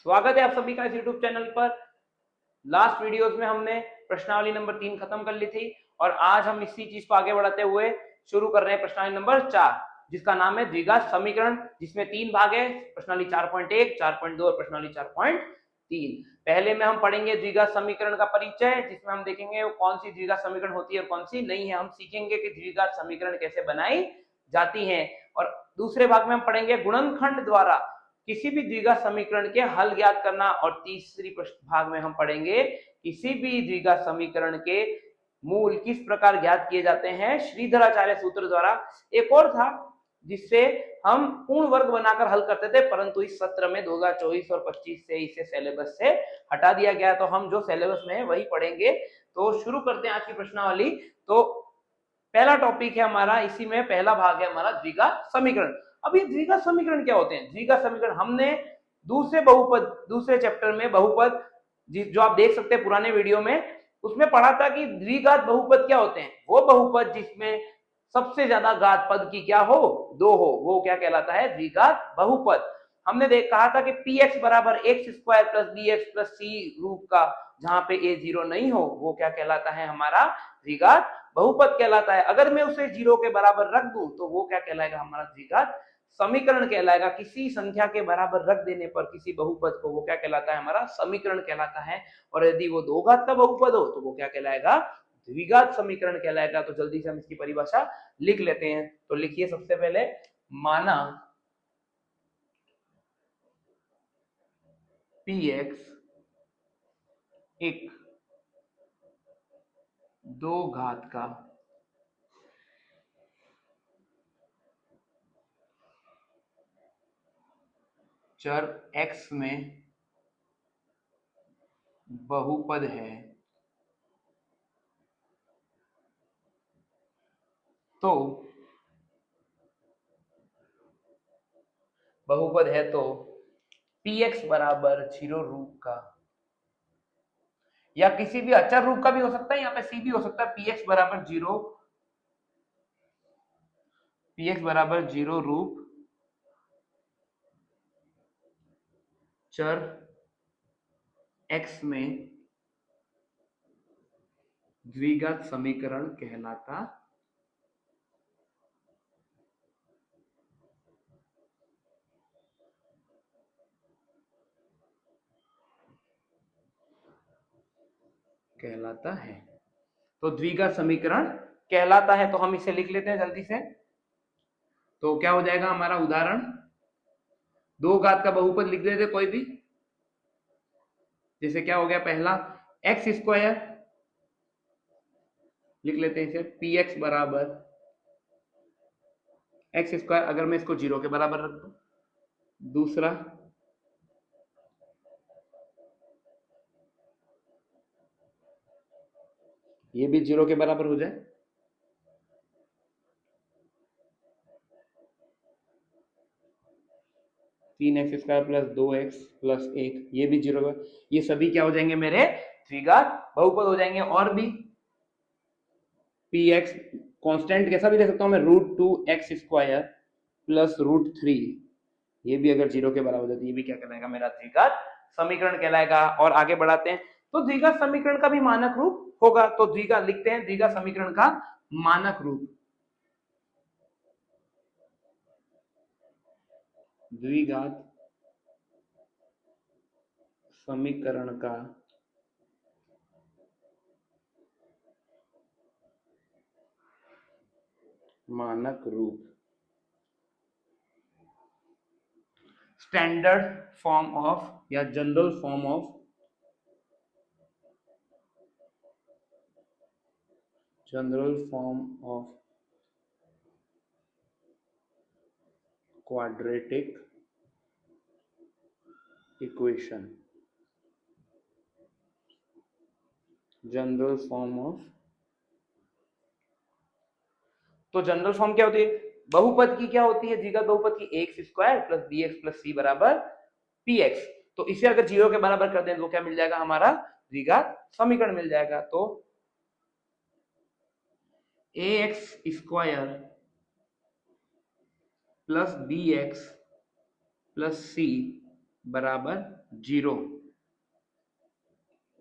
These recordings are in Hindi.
स्वागत है आप सभी का इस YouTube चैनल पर। लास्ट वीडियोस में हमने प्रश्नावली नंबर 3 खत्म कर ली थी और आज हम इसी चीज को आगे बढ़ाते हुए शुरू कर रहे हैं प्रश्नावली नंबर 4, जिसका नाम है द्विघात समीकरण, जिसमें 3 भाग है, प्रश्नावली 4.1, 4.2 और प्रश्नावली 4.3। पहले में हम पढ़ेंगे द्विघात समीकरण का परिचय, जिसमें हम देखेंगे कौन सी द्विघात समीकरण होती है और कौन सी नहीं है। हम सीखेंगे कि द्विघात समीकरण कैसे बनाई जाती है। और दूसरे भाग में हम पढ़ेंगे गुणनखंड द्वारा किसी भी द्विघात समीकरण के हल ज्ञात करना। और तीसरी भाग में हम पढ़ेंगे किसी भी द्विघात समीकरण के मूल किस प्रकार ज्ञात किए जाते हैं श्रीधराचार्य सूत्र द्वारा। एक और था जिससे हम पूर्ण वर्ग बनाकर हल करते थे, परंतु इस सत्र में 2024 और 25 से इसे सिलेबस से हटा दिया गया, तो हम जो सिलेबस में है वही पढ़ेंगे। तो शुरू करते हैं आज की प्रश्नावली। तो पहला टॉपिक है हमारा, इसी में पहला भाग है हमारा द्विघात समीकरण। अब ये द्विघात समीकरण क्या होते हैं? द्विघात समीकरण हमने दूसरे चैप्टर में बहुपद, जो आप देख सकते हैं पुराने वीडियो में, उसमें पढ़ा था कि द्विघात बहुपद क्या होते हैं। वो बहुपद जिसमें सबसे ज्यादा घात पद की क्या हो, 2 हो, वो क्या कहलाता है? द्विघात बहुपद। हमने कहा था कि px बराबर x square plus B x plus c रूप का, जहां पे a 0 नहीं हो, वो क्या कहलाता है? हमारा द्विघात बहुपद कहलाता है। अगर मैं उसे 0 के बराबर रख दूं तो वो क्या कहलाएगा? हमारा द्विघात समीकरण कहलाएगा। किसी संख्या के बराबर रख देने पर किसी बहुपद को, वो क्या कहलाता है? हमारा समीकरण कहलाता है। और यदि वो 2 घात का बहुपद हो तो वो क्या कहलाएगा? द्विघात समीकरण कहलाएगा। तो जल्दी से हम इसकी परिभाषा लिख लेते हैं। तो लिखिए सबसे पहले, माना px एक 2 घात का चर x में बहुपद है, तो बहुपद है तो px बराबर 0 रूप का, या किसी भी अचर रूप का भी हो सकता है, यहाँ पे c भी हो सकता है। px बराबर 0 रूप चर x में द्विघात समीकरण कहलाता है। तो द्विघात समीकरण कहलाता है। तो हम इसे लिख लेते हैं जल्दी से। तो क्या हो जाएगा हमारा उदाहरण? 2 घात का बहुपद लिख देते कोई भी, जैसे क्या हो गया, पहला एक्स स्क्वायर लिख लेते हैं इसे, पी एक्स बराबर एक्स स्क्वायर, अगर मैं इसको 0 के बराबर रख दूं। दूसरा ये भी 0 के बराबर हो जाए। तीन x square plus 2x plus 1, ये भी 0। ये सभी क्या हो जाएंगे? मेरे द्विघात बहुपद हो जाएंगे। और भी पी एक्स कॉन्स्टेंट कैसा भी ले सकता हूं मैं, √2x स्क्वायर प्लस √3, ये भी अगर 0 के बराबर हो जाती है, ये भी क्या कहलाएगा? मेरा द्विघात समीकरण कहलाएगा। और आगे बढ़ाते हैं। तो द्विघात समीकरण का भी मानक रूप होगा। तो द्विघात लिखते हैं, द्विघात समीकरण का मानक रूप, द्विघात समीकरण का मानक रूप, स्टैंडर्ड फॉर्म ऑफ या general form of quadratic equation. General form of, तो जनरल फॉर्म क्या होती है? बहुपद की क्या होती है? द्विघात बहुपद की x square plus B x plus c बराबर पी एक्स। तो इसे अगर 0 के बराबर कर दें तो क्या मिल जाएगा? हमारा द्विघात समीकरण मिल जाएगा। तो a x square plus B x plus c बराबर 0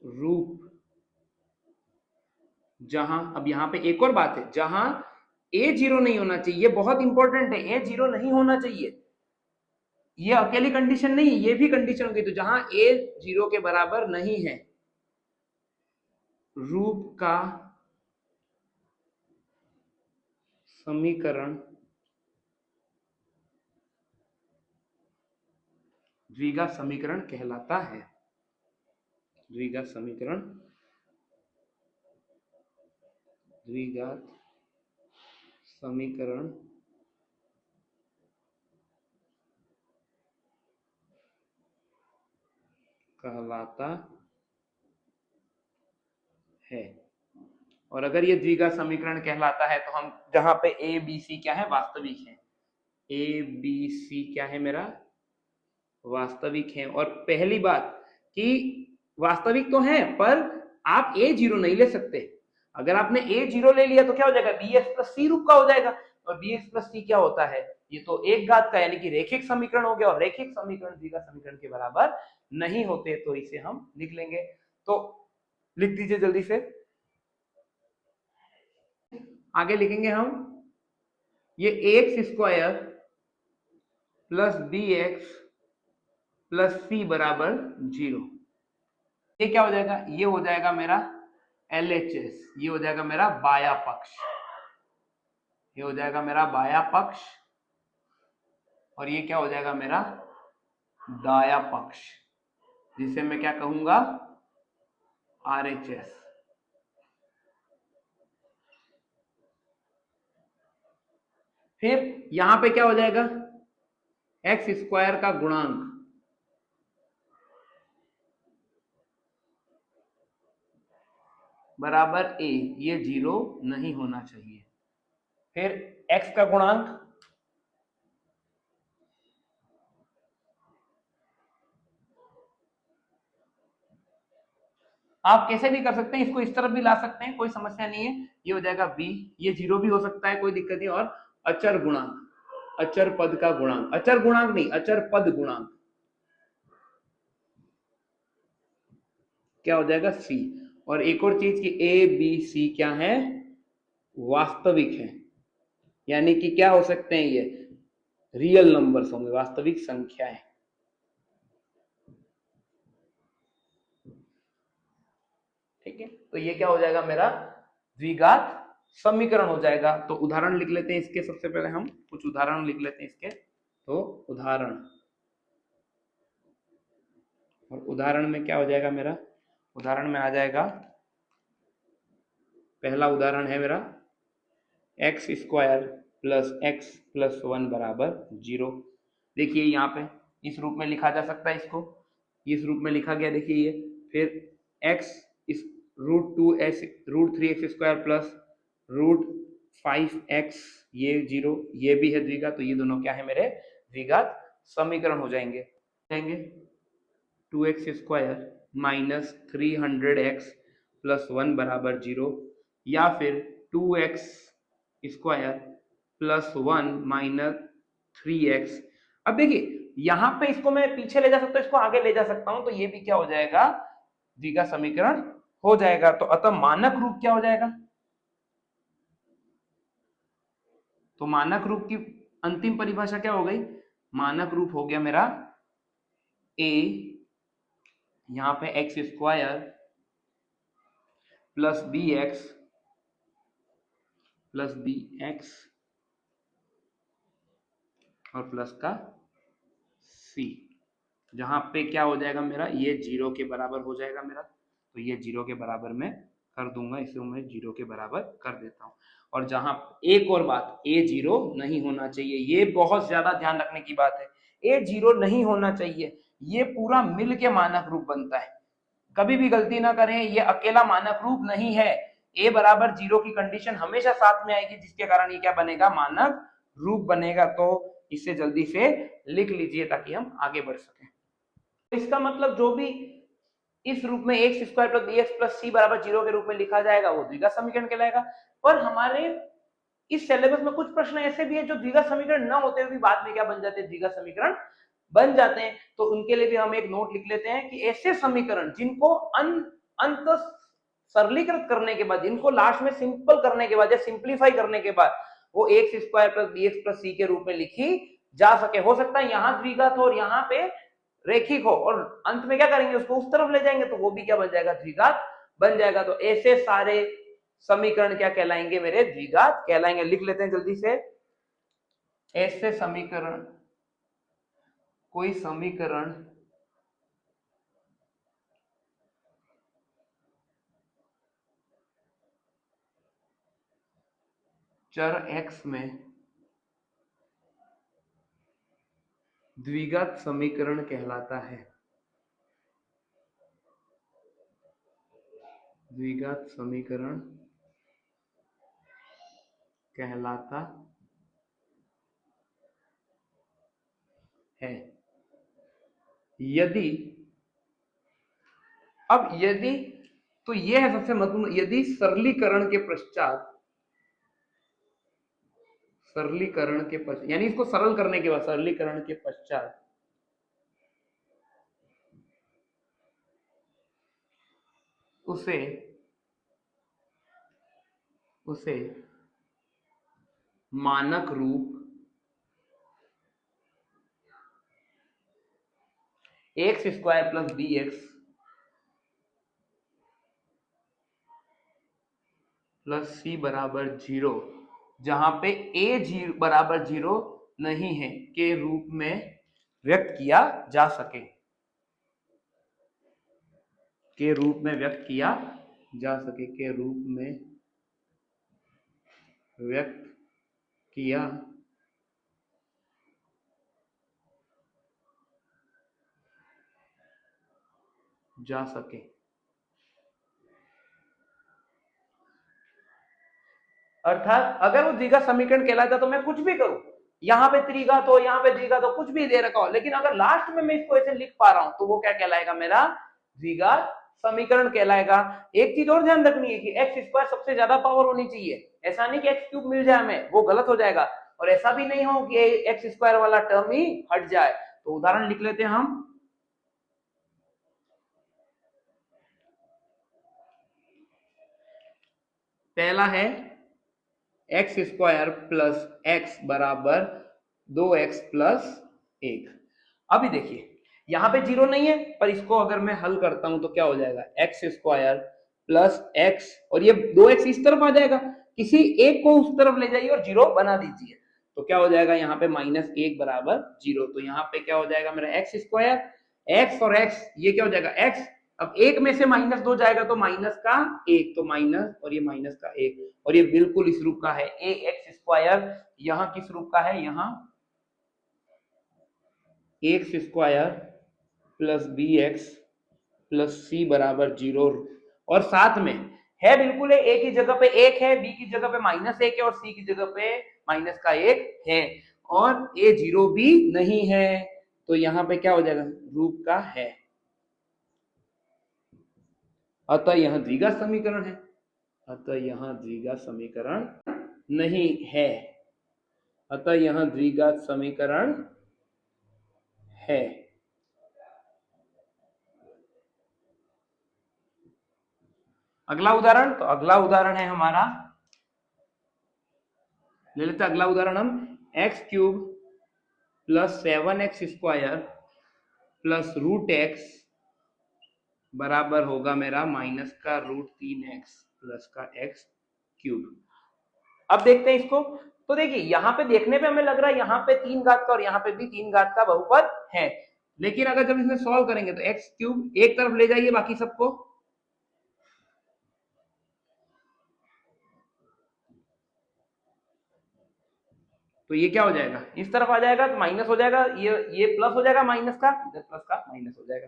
रूप जहां, अब यहां पे एक और बात है, जहां a 0 नहीं होना चाहिए, बहुत इंपॉर्टेंट है, a 0 नहीं होना चाहिए, ये अकेली कंडीशन नहीं, ये भी कंडीशन होगी। तो जहां a 0 के बराबर नहीं है, रूप का समीकरण द्विघात समीकरण कहलाता है। द्विघात समीकरण, द्विघात समीकरण कहलाता है। और अगर ये द्विघात समीकरण कहलाता है तो हम, जहां पे ए बी सी क्या है, वास्तविक है, ए बी सी क्या है मेरा, वास्तविक है। और पहली बात कि वास्तविक तो है, पर आप a 0 नहीं ले सकते। अगर आपने a 0 ले लिया तो क्या हो जाएगा, bx प्लस सी रूप का हो जाएगा। और bx प्लस सी क्या होता है, ये तो एक घात का यानी कि रेखिक समीकरण हो गया, और रेखिक समीकरण द्विघात समीकरण के बराबर नहीं होते, तो इसे हम लिख लेंगे। तो लिख दीजिए जल्दी से, आगे लिखेंगे हम, ये x square plus B x plus c बराबर 0, ये क्या हो जाएगा, ये हो जाएगा मेरा LHS, ये हो जाएगा मेरा बाया पक्ष, ये हो जाएगा मेरा बाया पक्ष, और ये क्या हो जाएगा मेरा दाया पक्ष, जिसे मैं क्या कहूंगा, RHS। फिर यहां पे क्या हो जाएगा, एक्स स्क्वायर का गुणांक बराबर a, ये 0 नहीं होना चाहिए। फिर x का गुणांक आप कैसे भी कर सकते हैं, इसको इस तरफ भी ला सकते हैं, कोई समस्या नहीं है, ये हो जाएगा b, ये 0 भी हो सकता है, कोई दिक्कत नहीं। और अचर गुणांक, अचर पद का गुणांक, अचर गुणांक नहीं, अचर पद गुणांक क्या हो जाएगा, c। और एक और चीज कि a b c क्या है, वास्तविक है, यानी कि क्या हो सकते हैं, ये रियल नंबर्स होंगे, वास्तविक संख्याएं। ठीक है, तो ये क्या हो जाएगा मेरा द्विघात समीकरण हो जाएगा। तो उदाहरण लिख लेते हैं इसके, सबसे पहले हम कुछ उदाहरण लिख लेते हैं इसके। तो उदाहरण, और उदाहरण में क्या हो जाएगा मेरा, उदाहरण में आ जाएगा, पहला उदाहरण है मेरा x square plus x plus 1 बराबर 0। देखिए यहाँ पे इस रूप में लिखा जा सकता है, इसको इस रूप में लिखा गया, देखिए ये। फिर एक्स इस √3x स्क्वायर प्लस √5x, ये 0, ये भी है द्विघात, तो ये दोनों क्या है मेरे द्विघात समीकरण हो जाएंगे। 2x square minus 300x plus 1 बराबर 0, या फिर 2x square plus 1 minus 3x। अब देखिए यहां पे इसको मैं पीछे ले जा सकता हूं, इसको आगे ले जा सकता हूं, तो ये भी क्या हो जाएगा, द्विघात समीकरण हो जाएगा। तो अतः मानक रूप क्या हो जाएगा, तो मानक रूप की अंतिम परिभाषा क्या हो गई, मानक रूप हो गया मेरा a, यहां पे x square plus B x और प्लस का c, जहां पे क्या हो जाएगा मेरा, ये 0 के बराबर हो जाएगा मेरा। तो ये 0 के बराबर मैं कर दूंगा, इसे मैं 0 के बराबर कर देता हूं। और जहां एक और बात, a 0 नहीं होना चाहिए, ये बहुत ज्यादा ध्यान रखने की बात है, a 0 नहीं होना चाहिए, ये पूरा मिल के मानक रूप बनता है। कभी भी गलती ना करें, ये अकेला मानक रूप नहीं है, a बराबर 0 की कंडीशन हमेशा साथ में आएगी, जिसके कारण ये क्या बनेगा, मानक रूप बनेगा। तो इसे जल्दी से लिख लीजिए ताकि हम आगे बढ़ सकें। इसका मतलब जो भी इस रूप में x square plus B x plus c बराबर 0 के रूप में लिखा जाएगा वो द्विघात समीकरण कहलाएगा। पर हमारे इस सिलेबस में कुछ प्रश्न ऐसे भी है जो द्विघात समीकरण न होते हुए भी बाद में क्या बन जाते हैं, द्विघात समीकरण बन जाते हैं, तो उनके लिए भी हम एक नोट लिख लेते हैं कि ऐसे समीकरण जिनको अंत सरलीकृत करने के बाद, इनको लास्ट में सिंपल करने के बाद या सिंप्लीफाई करने के बाद वो x square plus B x plus c के रूप में लिखी जा सके। हो सकता है यहाँ द्विघात हो और यहाँ पे रेखिक हो, और अंत में क्या करेंगे, उसको उस तरफ ले जाएंगे तो वो भी क्या बन जाएगा, द्विघात बन जाएगा। तो ऐसे सारे समीकरण क्या कहलाएंगे मेरे, द्विघात कहलाएंगे। लिख लेते हैं जल्दी से, ऐसे समीकरण, कोई समीकरण चर x में द्विघात समीकरण कहलाता है, द्विघात समीकरण कहलाता है यदि, अब यदि, तो यह है सबसे महत्वपूर्ण, यदि सरलीकरण के पश्चात, सरलीकरण के पश्चात यानी इसको सरल करने के बाद, सरलीकरण के पश्चात उसे उसे मानक रूप x square plus B x plus c बराबर 0, जहां पे ए जीरो बराबर 0 नहीं है, के रूप में व्यक्त किया जा सके, के रूप में व्यक्त किया जा सके, के रूप में व्यक्त किया जा सके। अर्थात अगर वो द्विघात समीकरण कहलाता तो मैं कुछ भी करूं, यहाँ पे त्रिघात हो, यहाँ पे द्विघात हो, कुछ भी दे रखा हो, लेकिन अगर लास्ट में मैं इसको ऐसे लिख पा रहा हूं तो वो क्या कहलाएगा, मेरा द्विघात समीकरण कहलाएगा। एक चीज और ध्यान रखनी है कि एक्स स्क्वायर सबसे ज्यादा पावर होनी चाहिए, ऐसा नहीं कि एक्स क्यूब मिल जाए हमें, वो गलत हो जाएगा, और ऐसा भी नहीं हो कि एक्स स्क्वायर वाला टर्म ही हट जाए। तो उदाहरण लिख लेते हैं हम, पहला है एक्स स्क्वायर प्लस एक्स बराबर 2x प्लस 1। अभी देखिए यहां पे 0 नहीं है, पर इसको अगर मैं हल करता हूं तो क्या हो जाएगा, एक्स स्क्वायर प्लस एक्स, और ये 2x इस तरफ आ जाएगा, किसी एक को उस तरफ ले जाइए और 0 बना दीजिए, तो क्या हो जाएगा यहाँ पे -1 बराबर 0। तो यहाँ पे क्या हो जाएगा मेरा एक्स स्क्वायर, एक्स और एक्स ये क्या हो जाएगा एक्स, अब एक में से -2 जाएगा तो माइनस का 1, तो माइनस और ये माइनस का 1, और ये बिल्कुल इस रूप का है, ए एक्स स्क्वायर यहाँ किस रूप का है, यहाँ x square plus B x plus c बराबर 0, और साथ में है बिल्कुल है, ए की जगह पे 1 है, बी की जगह पे -1 है, और सी की जगह पे माइनस का 1 है, और ए 0 भी नहीं है, तो यहाँ पे क्या हो जाएगा, रूप का है, अतः यह द्विघात समीकरण है, अतः यहां द्विघात समीकरण नहीं है, अतः यहां द्विघात समीकरण है। अगला उदाहरण, तो अगला उदाहरण है हमारा, ले लेते अगला उदाहरण हम, x cube plus 7x square plus √x बराबर होगा मेरा माइनस का √3x प्लस का x क्यूब। अब देखते हैं इसको, तो देखिए यहाँ पे देखने पे हमें लग रहा है यहाँ पे 3 घात का और यहाँ पे भी 3 घात का बहुपद है, लेकिन अगर जब इसमें सॉल्व करेंगे तो एक्स क्यूब एक तरफ ले जाइए बाकी सबको, तो ये क्या हो जाएगा, इस तरफ आ जाएगा तो माइनस हो जाएगा, ये प्लस हो जाएगा माइनस का, इधर प्लस का माइनस हो जाएगा,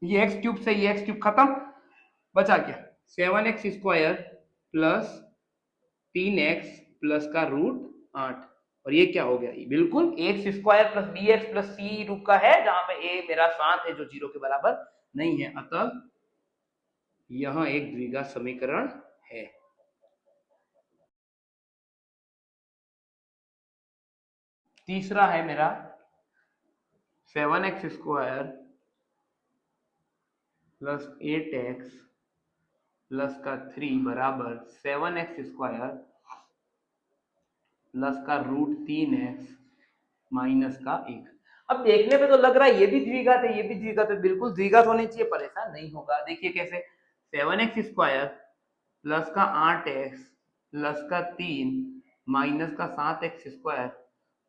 ये एक्स क्यूब से ये एक्स क्यूब खत्म, बचा क्या 7x square plus 3x plus का √8, और ये क्या हो गया, बिल्कुल x square plus B x plus c रूप का है, जहां पे ए मेरा 7 है जो 0 के बराबर नहीं है, अतः यह एक द्विघात समीकरण है। तीसरा है मेरा 7x² प्लस 8x प्लस का 3 बराबर 7x² प्लस का √3x माइनस का 1। अब देखने पे तो लग रहा है ये भी द्विघात है, ये भी द्विघात है, बिल्कुल द्विघात होनी चाहिए, पर ऐसा नहीं होगा। देखिए कैसे, 7x² प्लस का 8x प्लस का 3 माइनस का 7x²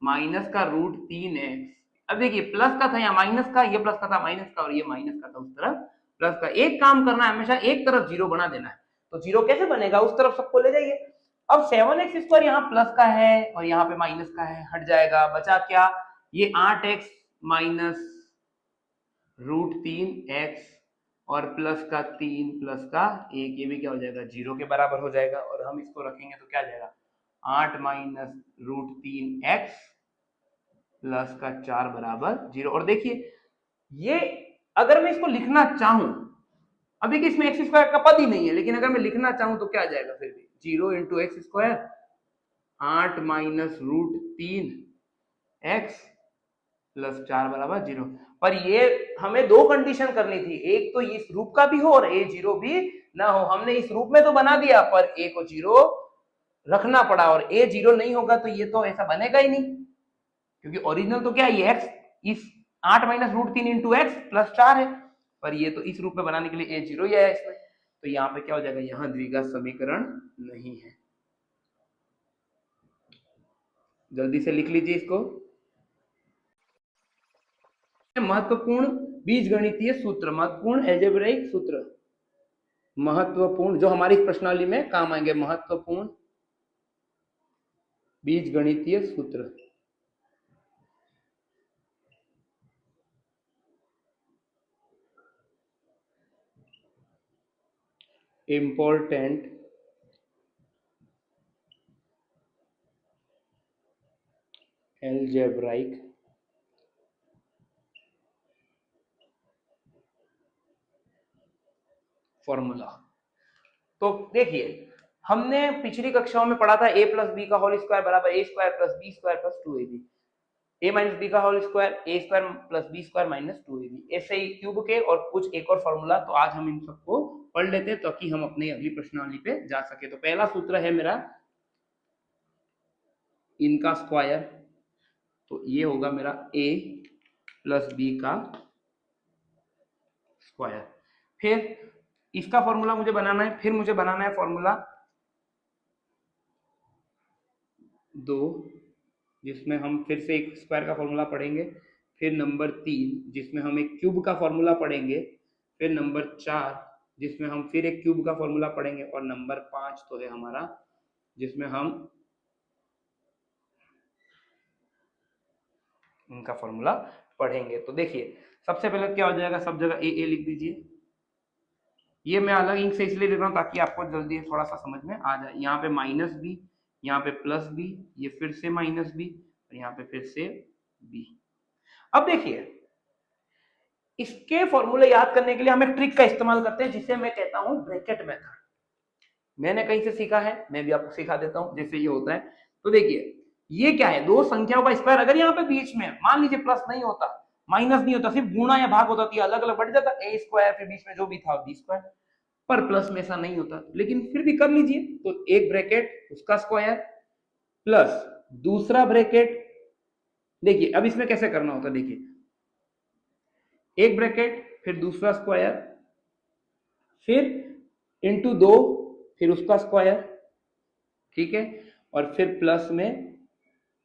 माइनस का √3x। अब देखिए प्लस का था यहाँ माइनस का, ये प्लस का था माइनस का, और ये माइनस का था उस तरफ प्लस का। एक काम करना है, हमेशा एक तरफ जीरो बना देना है। तो जीरो कैसे बनेगा, उस तरफ सबको ले जाइए। अब 7x² यहाँ प्लस का है और यहाँ पे माइनस का है, हट जाएगा, बचा क्या, ये 8x माइनस √3x और प्लस का 3 प्लस का 1, ये भी क्या हो जाएगा, जीरो के बराबर हो जाएगा। और हम इसको रखेंगे तो क्या आ जाएगा, 8 माइनस √3x प्लस का 4 बराबर 0। और देखिए ये अगर मैं इसको लिखना चाहूं, अभी कि इसमें x² का पद ही नहीं है, लेकिन अगर मैं लिखना चाहूं तो क्या आ जाएगा, फिर भी 0 × x², 8 माइनस √3x प्लस 4 बराबर 0। पर ये हमें दो कंडीशन करनी थी, एक तो इस रूप का भी हो और a0 भी ना हो। हमने इस रूप में तो बना दिया, पर a को 0 रखना पड़ा, और a0 नहीं होगा तो ये तो ऐसा बनेगा ही नहीं, क्योंकि ओरिजिनल तो क्या है, ये x इस 8 माइनस √3 × x प्लस 4 है, पर ये तो इस रूप में बनाने के लिए a0 ही है इसमें। तो यहाँ पे क्या हो जाएगा, यहाँ द्विघात समीकरण नहीं है। जल्दी से लिख लीजिए इसको। महत्वपूर्ण बीजगणितीय सूत्र, महत्वपूर्ण अलजेब्रिक सूत्र, महत्वपूर्ण जो हमारी प्रश्नावली में काम आएंगे, महत्वपूर्ण बीजगणितीय सूत्र। Important algebraic formula. तो देखिए हमने पिछली कक्षाओं में पढ़ा था a + b का होल स्क्वायर बराबर a² + b² + 2ab, a - b का whole square a² + b² - 2ab। ऐसे ही क्यूब के और कुछ एक और फॉर्मूला, तो आज हम इन सबको पढ़ लेते हैं ताकि हम अपनी अगली प्रश्नावली पे जा सके। तो पहला सूत्र है मेरा इनका स्क्वायर, तो ये होगा मेरा a + b का स्क्वायर। फिर इसका फॉर्मूला मुझे बनाना है, फिर मुझे बनाना है फॉर्मूला 2, जिसमें हम फिर से एक स्क्वायर का फॉर्मूला पढ़ेंगे, फिर नंबर 3 जिसमें हम एक क्यूब का फॉर्मूला पढ़ेंगे, फिर नंबर 4 जिसमें हम फिर एक क्यूब का फॉर्मूला पढ़ेंगे, और नंबर 5 तो है हमारा जिसमें हम इनका फॉर्मूला पढ़ेंगे। तो देखिए सबसे पहले क्या हो जाएगा, सब जगह ए लिख दीजिए। ये मैं अलग इंक से इसलिए लिख रहा हूँ ताकि आपको जल्दी थोड़ा सा समझ में आ जाए। यहाँ पे -b, यहाँ पे +b, ये फिर से -b, और यहाँ पे फिर से b। अब देखिए इसके फॉर्मूले याद करने के लिए हम एक ट्रिक का इस्तेमाल करते हैं, जिसे मैं कहता हूं ब्रैकेट मेथड। मैंने कहीं से सीखा है, मैं भी आपको सिखा देता हूं जैसे ये होता है। तो देखिए ये क्या है, दो संख्याओं का स्क्वायर, अगर यहाँ पे बीच में मान लीजिए प्लस नहीं होता, माइनस नहीं होता, सिर्फ गुणा या भाग होता, तो अलग अलग बढ़ जाता a², फिर बीच में जो भी था b², पर प्लस में ऐसा नहीं होता, लेकिन फिर भी कर लीजिए। तो एक ब्रैकेट उसका स्क्वायर प्लस दूसरा ब्रैकेट, देखिए अब इसमें कैसे करना होता है, देखिए एक ब्रैकेट फिर दूसरा स्क्वायर, फिर इंटू 2, फिर उसका स्क्वायर, ठीक है, और फिर प्लस में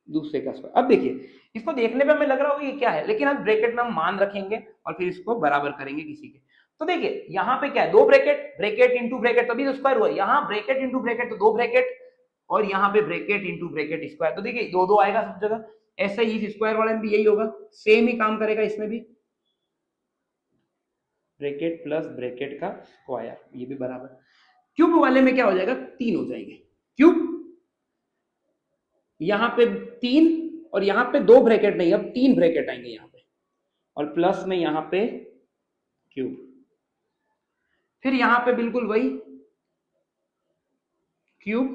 दूसरे का स्क्वायर। अब देखिए इसको देखने पे हमें लग रहा होगा ये क्या है, लेकिन हम ब्रैकेट में हम मान रखेंगे और फिर इसको बराबर करेंगे किसी के। तो देखिए यहाँ पे क्या है, दो ब्रैकेट, ब्रैकेट इंटू ब्रैकेट, तभी तो स्क्वायर हुआ। यहाँ ब्रैकेट इंटू ब्रैकेट तो दो ब्रैकेट, और यहाँ पे ब्रैकेट इंटू ब्रैकेट स्क्वायर, तो देखिए दो दो आएगा सब जगह। ऐसे ही इस स्क्वायर वाले में भी यही होगा, सेम ही काम करेगा इसमें भी, ब्रैकेट प्लस ब्रैकेट का स्क्वायर, ये भी बराबर। क्यूब वाले में क्या हो जाएगा, 3 हो जाएंगे क्यूब, यहां पे 3 और यहां पे 2 ब्रैकेट नहीं, अब 3 ब्रैकेट आएंगे यहां पे, और प्लस में यहां पे क्यूब, फिर यहां पे बिल्कुल वही क्यूब,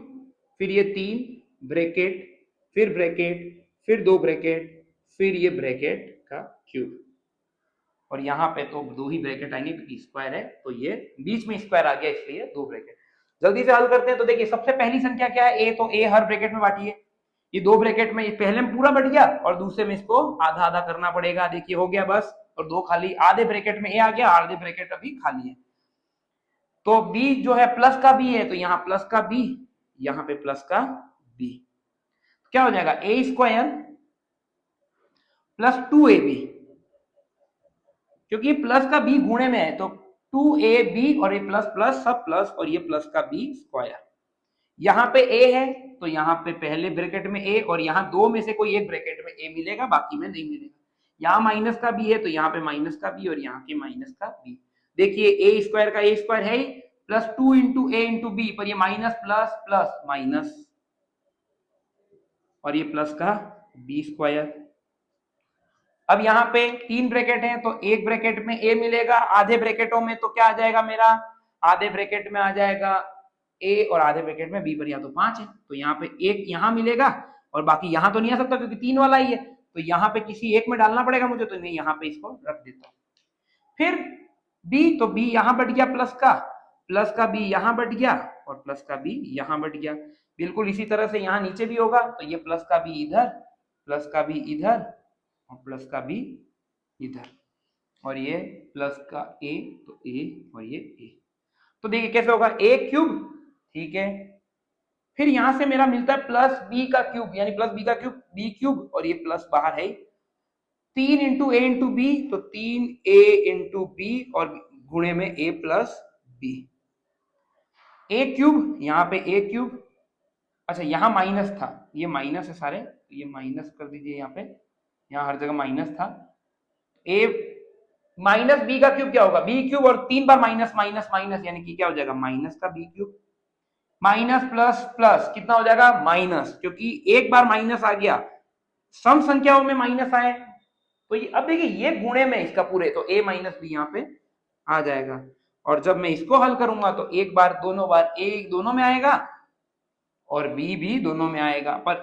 फिर ये 3 ब्रैकेट, फिर ब्रैकेट, फिर 2 ब्रैकेट, फिर ये ब्रैकेट का क्यूब, और यहाँ पे तो दो ही ब्रैकेट आएंगे क्योंकि स्क्वायर है, तो ये बीच में स्क्वायर आ गया इसलिए दो ब्रैकेट। जल्दी से हल करते हैं। तो देखिए सबसे पहली संख्या क्या है, ए, तो ए हर ब्रैकेट में बांटिए, ये दो ब्रैकेट में पहले में पूरा बढ़ गया और दूसरे में इसको आधा आधा करना पड़ेगा। देखिए हो गया बस, और दो खाली, आधे ब्रैकेट में ए आ गया, आधे ब्रैकेट अभी खाली है। तो बी जो है प्लस का बी है, तो यहाँ प्लस का बी, यहाँ पे प्लस का बी, क्या हो जाएगा ए स्क्वायर प्लस 2ab, क्योंकि प्लस का बी गुणे में है तो 2ab, और ये प्लस प्लस सब प्लस, और ये प्लस का बी स्क्वायर। यहाँ पे a है तो यहाँ पे पहले ब्रैकेट में a, और यहाँ दो में से कोई एक ब्रैकेट में a मिलेगा, बाकी में नहीं मिलेगा। यहाँ माइनस का b है तो यहाँ पे माइनस का b, और यहाँ के माइनस का b। देखिए a स्क्वायर का a स्क्वायर है ही, plus 2 into a into b, पर ये माइनस प्लस प्लस माइनस, और ये प्लस का b स्क्वायर। अब यहाँ पे तीन ब्रैकेट हैं तो एक ब्रैकेट में a मिलेगा, आधे ब्रैकेटों में तो क्या आ जाएगा मेरा, आधे ब्रैकेट में आ जाएगा a, और आधे ब्रैकेट में b पर या तो 5 है तो यहाँ पे एक यहाँ मिलेगा, और बाकी यहाँ तो नहीं आ सकता क्योंकि तीन वाला ही है, तो यहाँ पे किसी एक में डालना पड़ेगा मुझे, तो मैं यहाँ पे इसको रख देता हूँ। फिर b, तो b यहाँ बढ़ गया प्लस का b यहाँ बढ़ गया, और प्लस का b यहाँ बढ़ गया। बिल्कुल इसी तरह से यहाँ नीचे भी होगा, तो ये प्लस का b इधर, प्लस का b इधर, और प्लस का b इधर, और ये प्लस का a, तो a, और ये a। तो देखिए कैसे होगा, a क्यूब, ठीक है। फिर यहां से मेरा मिलता है प्लस b का क्यूब, यानी प्लस b का क्यूब b क्यूब, और ये प्लस बाहर है 3 इंटू a इंटू बी, तो 3a इंटू बी, और गुणे में a plus b, a cube, यहाँ पे a क्यूब। अच्छा यहाँ माइनस था, ये माइनस है सारे, तो ये माइनस कर दीजिए यहाँ पे, यहाँ हर जगह माइनस था। a माइनस बी का क्यूब क्या होगा, बी क्यूब, और 3 बार माइनस माइनस माइनस, यानी कि क्या हो जाएगा माइनस का B cube, minus plus plus कितना हो जाएगा माइनस, क्योंकि एक बार माइनस आ गया, सम संख्याओं में माइनस आए तो ये, अब देखिए ये गुणे में इसका पूरे, तो a माइनस बी यहाँ पे आ जाएगा। और जब मैं इसको हल करूंगा तो एक बार दोनों बार a दोनों में आएगा और b भी दोनों में आएगा, पर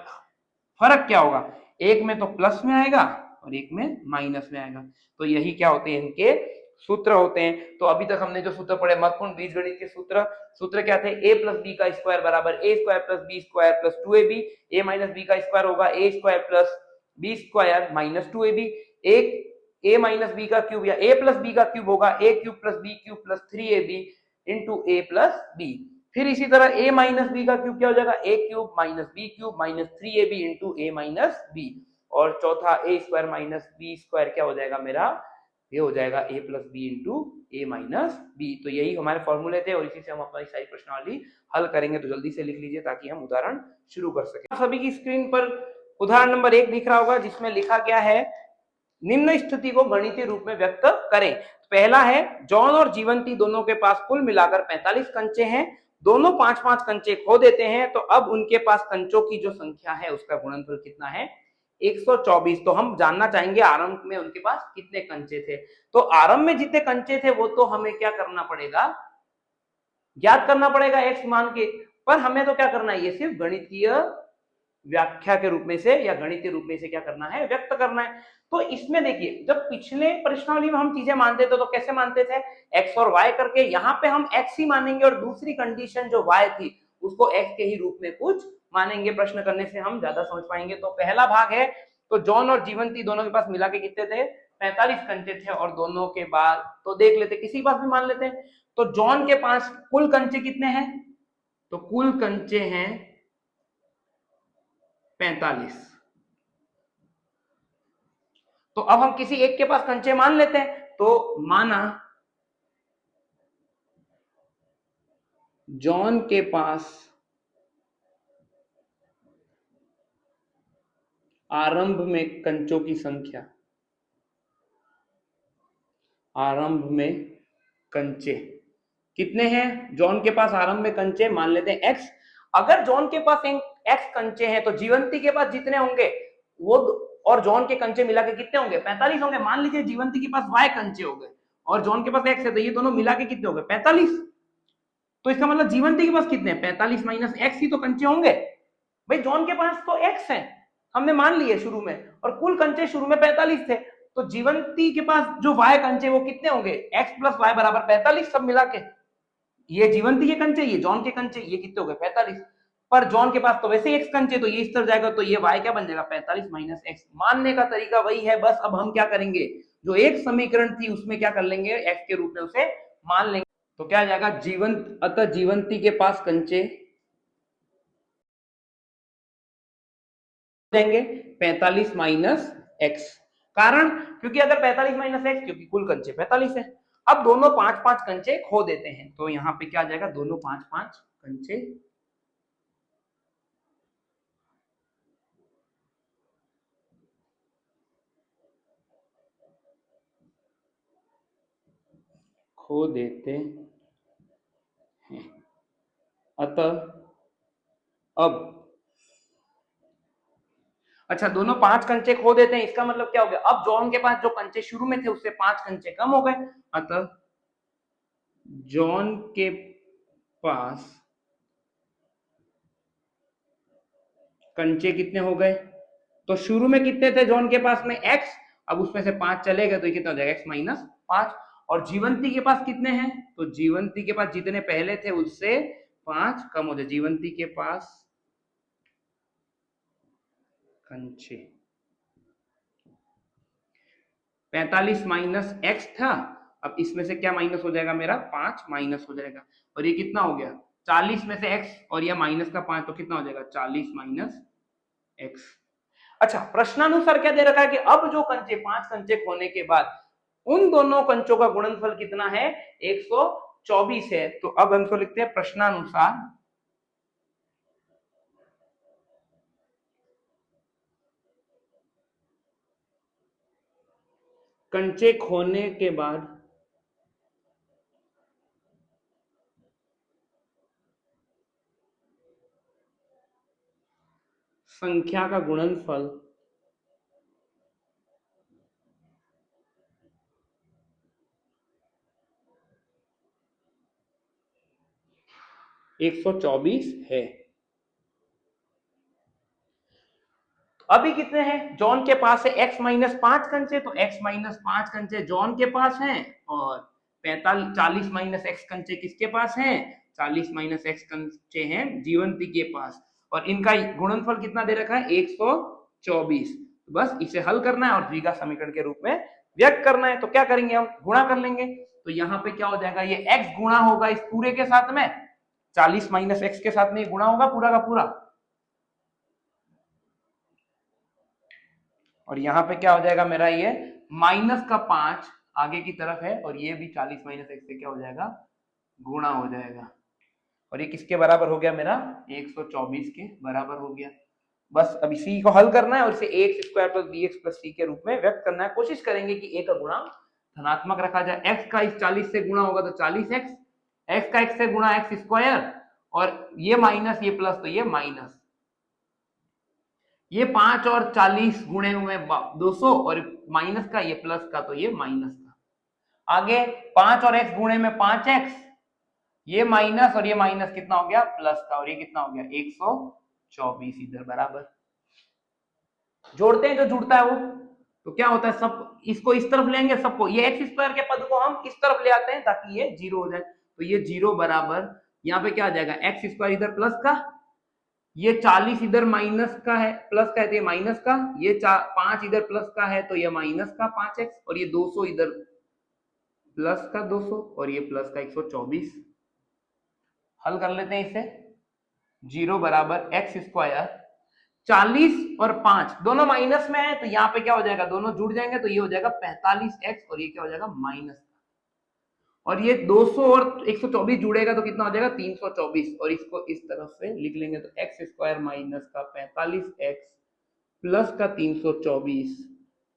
फर्क क्या होगा, एक में तो प्लस में आएगा और एक में माइनस में आएगा। तो यही क्या होते हैं, इनके सूत्र होते हैं। तो अभी तक हमने जो सूत्र पढ़े महत्वपूर्ण बीजगणित के सूत्र क्या थे, a प्लस बी का स्क्वायर बराबर a square plus B square plus 2ab, a minus B का स्क्वायर होगा a square plus B square minus 2ab, एक a माइनस बी का क्यूब या a प्लस बी का क्यूब होगा a cube plus B cube plus 3ab into a plus B. फिर इसी तरह a माइनस बी का क्यूब क्या हो जाएगा, a cube minus B cube minus 3ab into a minus B, और चौथा a square minus B square क्या हो जाएगा मेरा, ये हो जाएगा a plus B into A minus B. तो यही हमारे फॉर्मूले थे और इसी से हम अपनी सारी प्रश्नावली हल करेंगे। तो जल्दी से लिख लीजिए ताकि हम उदाहरण शुरू कर सकें। सभी की स्क्रीन पर उदाहरण नंबर 1 दिख रहा होगा, जिसमें लिखा गया है निम्न स्थिति को गणितीय रूप में व्यक्त करें। पहला है जॉन और जीवंती दोनों के पास कुल मिलाकर 45 कंचे हैं, दोनों 5-5 कंचे खो देते हैं, तो अब उनके पास कंचों की जो संख्या है उसका गुणनफल कितना है, 124। तो हम जानना चाहेंगे आरंभ में उनके पास कितने कंचे थे। तो आरंभ में जितने कंचे थे वो तो हमें क्या करना पड़ेगा, ज्ञात करना पड़ेगा x मान के, पर हमें तो क्या करना है, ये सिर्फ गणितीय व्याख्या के रूप में से या गणितीय रूप में से क्या करना है, व्यक्त करना है। तो इसमें देखिए जब पिछले प्रश्नावली में हम चीजें मानते थे तो कैसे मानते थे, x और y करके, यहाँ पे हम x ही मानेंगे और दूसरी कंडीशन जो y थी उसको x के ही रूप में कुछ मानेंगे। प्रश्न करने से हम ज्यादा समझ पाएंगे। तो पहला भाग है, तो जॉन और जीवंती दोनों के पास मिला के कितने थे, 45 कंचे थे, और दोनों के बाद तो देख लेते, किसी पास भी मान लेते हैं। तो जॉन के पास कुल कंचे कितने हैं, तो कुल कंचे हैं 45। तो अब हम किसी एक के पास कंचे मान लेते हैं। तो माना जॉन के पास आरंभ में कंचों की संख्या, आरंभ में कंचे कितने हैं, जॉन के पास आरंभ में कंचे मान लेते हैं x। अगर जॉन के पास x कंचे हैं तो जीवंती के पास जितने होंगे वो और जॉन के कंचे मिला के कितने होंगे, 45 होंगे। मान लीजिए जीवंती के पास y कंचे हो गए और जॉन के पास x है, तो ये दोनों मिला के कितने हो गए, 45। तो इसका मतलब जीवंती के पास कितने हैं, 45 माइनस x ही तो कंचे होंगे। भाई जॉन के पास तो x है हमने मान लिए शुरू में, और कुल कंचे शुरू में 45 थे, तो जीवंती के पास जो वाय कंचे वो कितने होंगे, x प्लस वाई बराबर 45 सब मिला के। ये जीवंती के कंचे, ये जॉन के कंचे, ये कितने हो गए 45। पर जॉन के पास तो वैसे ही x कंचे, तो ये इस तरफ जाएगा, तो ये y क्या बन जाएगा 45 माइनस x। मानने का तरीका वही है, बस अब हम क्या करेंगे, जो एक समीकरण थी उसमें क्या कर लेंगे, x के रूप में उसे मान लेंगे। तो क्या आ जाएगा, जीवंत, अतः जीवंती के पास कंचे देंगे 45 माइनस x। कारण, क्योंकि अगर 45 माइनस x, क्योंकि कुल कंचे 45 है। अब दोनों 5-5 कंचे खो देते हैं, तो यहाँ पे क्या आ जाएगा, दोनों 5-5 कंचे खो देते हैं। अतः अब, अच्छा दोनों 5 कंचे खो देते हैं, इसका मतलब क्या हो गया, अब जॉन के पास जो कंचे शुरू में थे उससे 5 कंचे कम हो गए। अतः जॉन के पास कंचे कितने हो गए, तो शुरू में कितने थे जॉन के पास में x, अब उसमें से 5 चले गए, तो ये कितना हो जाएगा x माइनस 5। और जीवंती के पास कितने हैं, तो जीवंती के पास जितने पहले थे उससे 5 कम हो जाए, जीवंती के पास कंचे 45 माइनस x था, अब इसमें से क्या माइनस हो जाएगा, मेरा 5 माइनस हो जाएगा, और ये कितना हो गया 40 में से x, और ये माइनस का 5, तो कितना हो जाएगा 40 माइनस x। अच्छा, प्रश्नानुसार क्या दे रखा है कि अब जो कंचे 5 कंचे खोने के बाद उन दोनों कंचों का गुणनफल कितना है, 124 है। तो अब हम इसको लिखते हैं, प्रश्नानुसार कंचे खोने के बाद संख्या का गुणनफल 124 है। अभी कितने हैं, जॉन के पास है x माइनस 5 कंचे, तो x माइनस 5 कंचे जॉन के पास हैं, और 40 माइनस x कंचे किसके पास हैं, 40 माइनस x कंचे हैं जीवंती के पास, और इनका गुणनफल कितना दे रखा है 124। बस इसे हल करना है और द्विघात समीकरण के रूप में व्यक्त करना है। तो क्या करेंगे, हम गुणा कर लेंगे, तो यहाँ पे क्या हो जाएगा, ये x गुणा होगा इस पूरे के साथ में, 40 माइनस x के साथ में गुणा होगा पूरा का पूरा, और यहाँ पे क्या हो जाएगा मेरा, ये माइनस का 5 आगे की तरफ है, और ये भी 40 माइनस एक्स से क्या हो जाएगा, गुणा हो जाएगा, और ये किसके बराबर हो गया मेरा, 124 के बराबर हो गया। बस अब इसी को हल करना है और इसे x square plus B x plus c के रूप में व्यक्त करना है। कोशिश करेंगे कि ए का गुणांक धनात्मक रखा जाए। एक्स का इस 40 से गुणा होगा तो 40x, एक्स का एक्स से गुणा एक्स स्क्वायर, और ये माइनस ये प्लस, तो ये माइनस, ये 5 और 40 गुणे हुए 200, और माइनस का ये प्लस का, तो ये माइनस का। आगे 5 और x गुणे में 5x, ये माइनस और ये माइनस कितना हो गया प्लस का, और ये कितना हो गया 124 इधर बराबर। जोड़ते हैं जो जुड़ता है वो, तो क्या होता है, सब इसको इस तरफ लेंगे, सबको ये एक्स स्क्वायर के पद को हम इस तरफ ले आते हैं ताकि ये जीरो हो जाए, तो ये जीरो बराबर, यहाँ पे क्या आ जाएगा एक्स स्क्वायर इधर प्लस का, ये 40 इधर माइनस का है, प्लस का है तो ये माइनस का, ये 5 इधर प्लस का है तो ये माइनस का 5x, और ये 200 इधर प्लस का 200, और ये प्लस का 124। हल कर लेते हैं इसे, 0 बराबर एक्स स्क्वायर, 40 और 5 दोनों माइनस में है, तो यहाँ पे क्या हो जाएगा, दोनों जुड़ जाएंगे, तो ये हो जाएगा 45x, और ये क्या हो जाएगा माइनस, और ये 200 और 124 जुड़ेगा तो कितना हो जाएगा 324, और इसको इस तरफ से लिख लेंगे, तो एक्स स्क्वायर माइनस का 45x प्लस का 324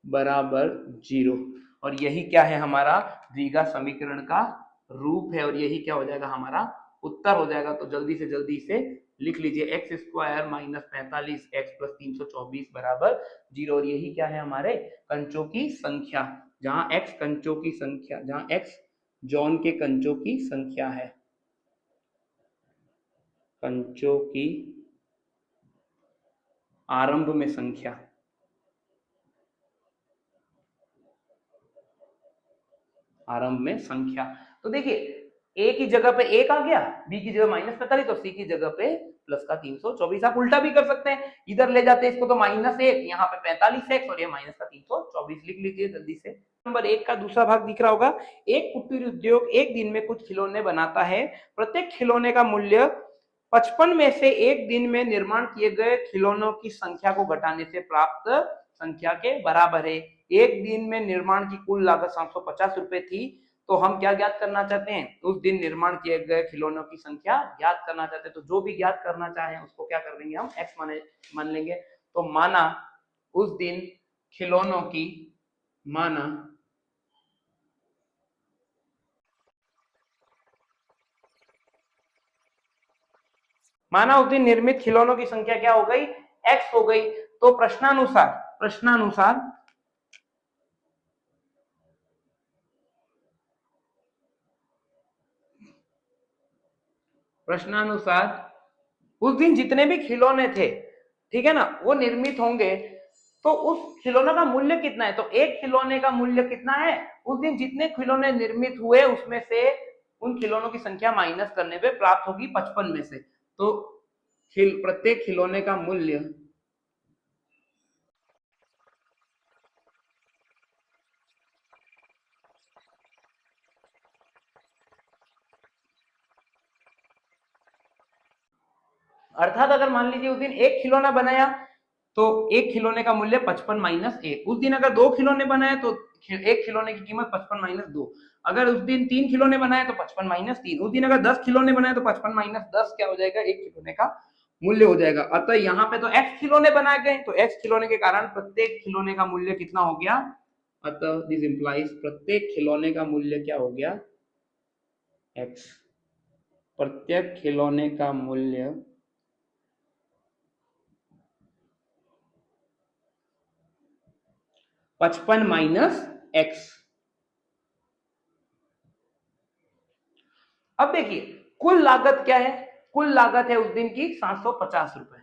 बराबर 0, और यही क्या है हमारा द्विघात समीकरण का रूप है, और यही क्या हो जाएगा हमारा उत्तर हो जाएगा। तो जल्दी से जल्दी इसे लिख लीजिए, x square minus 45x plus 324 बराबर 0, और यही क्या है हमारे कंचों की संख्या, जहां x कंचों की संख्या, जहां x जॉन के कंचों की संख्या है, कंचों की आरंभ में संख्या, आरंभ में संख्या। तो देखिए ए की जगह पे 1 आ गया, बी की जगह -45 और सी की जगह पे प्लस का 324। आप उल्टा भी कर सकते हैं, इधर ले जाते हैं इसको तो -1, यहाँ पे 45x और ये माइनस का 324 लिख लीजिए जल्दी से। नंबर 1 का दूसरा भाग दिख रहा होगा। एक कुटीर उद्योग एक दिन में कुछ खिलौने बनाता है। प्रत्येक खिलौने का मूल्य 55 में से एक दिन में निर्माण किए गए खिलौनों की संख्या को घटाने से प्राप्त संख्या के बराबर है। एक दिन में निर्माण की कुल लागत 750 रुपए थी, तो हम क्या ज्ञात करना चाहते हैं? उस दिन निर्माण किए गए खिलौनों की संख्या ज्ञात करना चाहते हैं। तो जो भी ज्ञात करना चाहें उसको क्या कर देंगे हम? एक्स मान लेंगे। तो माना उस दिन खिलौनों की, माना उस दिन निर्मित खिलौनों की संख्या क्या हो गई? एक्स हो गई। तो प्रश्नानुसार उस दिन जितने भी खिलौने थे, ठीक है ना, वो निर्मित होंगे, तो उस खिलौने का मूल्य कितना है? तो एक खिलौने का मूल्य कितना है? उस दिन जितने खिलौने निर्मित हुए उसमें से उन खिलौनों की संख्या माइनस करने पे प्राप्त होगी 55 में से। तो प्रत्येक खिलौने का मूल्य अर्थात अगर मान लीजिए उस दिन एक खिलौना बनाया तो एक खिलौने का मूल्य 55 माइनस 1। उस दिन अगर दो खिलौने बनाए तो एक खिलौने की कीमत 55 माइनस 2। अगर उस दिन 3 खिलौने बनाए तो 55 माइनस 3। उस दिन अगर 10 खिलौने बनाए तो 55 माइनस 10 क्या हो जाएगा? एक खिलौने का मूल्य हो जाएगा। अतः यहाँ पे तो x खिलौने बनाए गए, तो x खिलौने के कारण प्रत्येक खिलौने का मूल्य कितना हो गया? अतः दिस इंप्लाइज प्रत्येक खिलौने का मूल्य क्या हो गया? x। प्रत्येक खिलौने का मूल्य पचपन माइनस एक्स। अब देखिए कुल लागत क्या है? कुल लागत है उस दिन की 750 रुपए।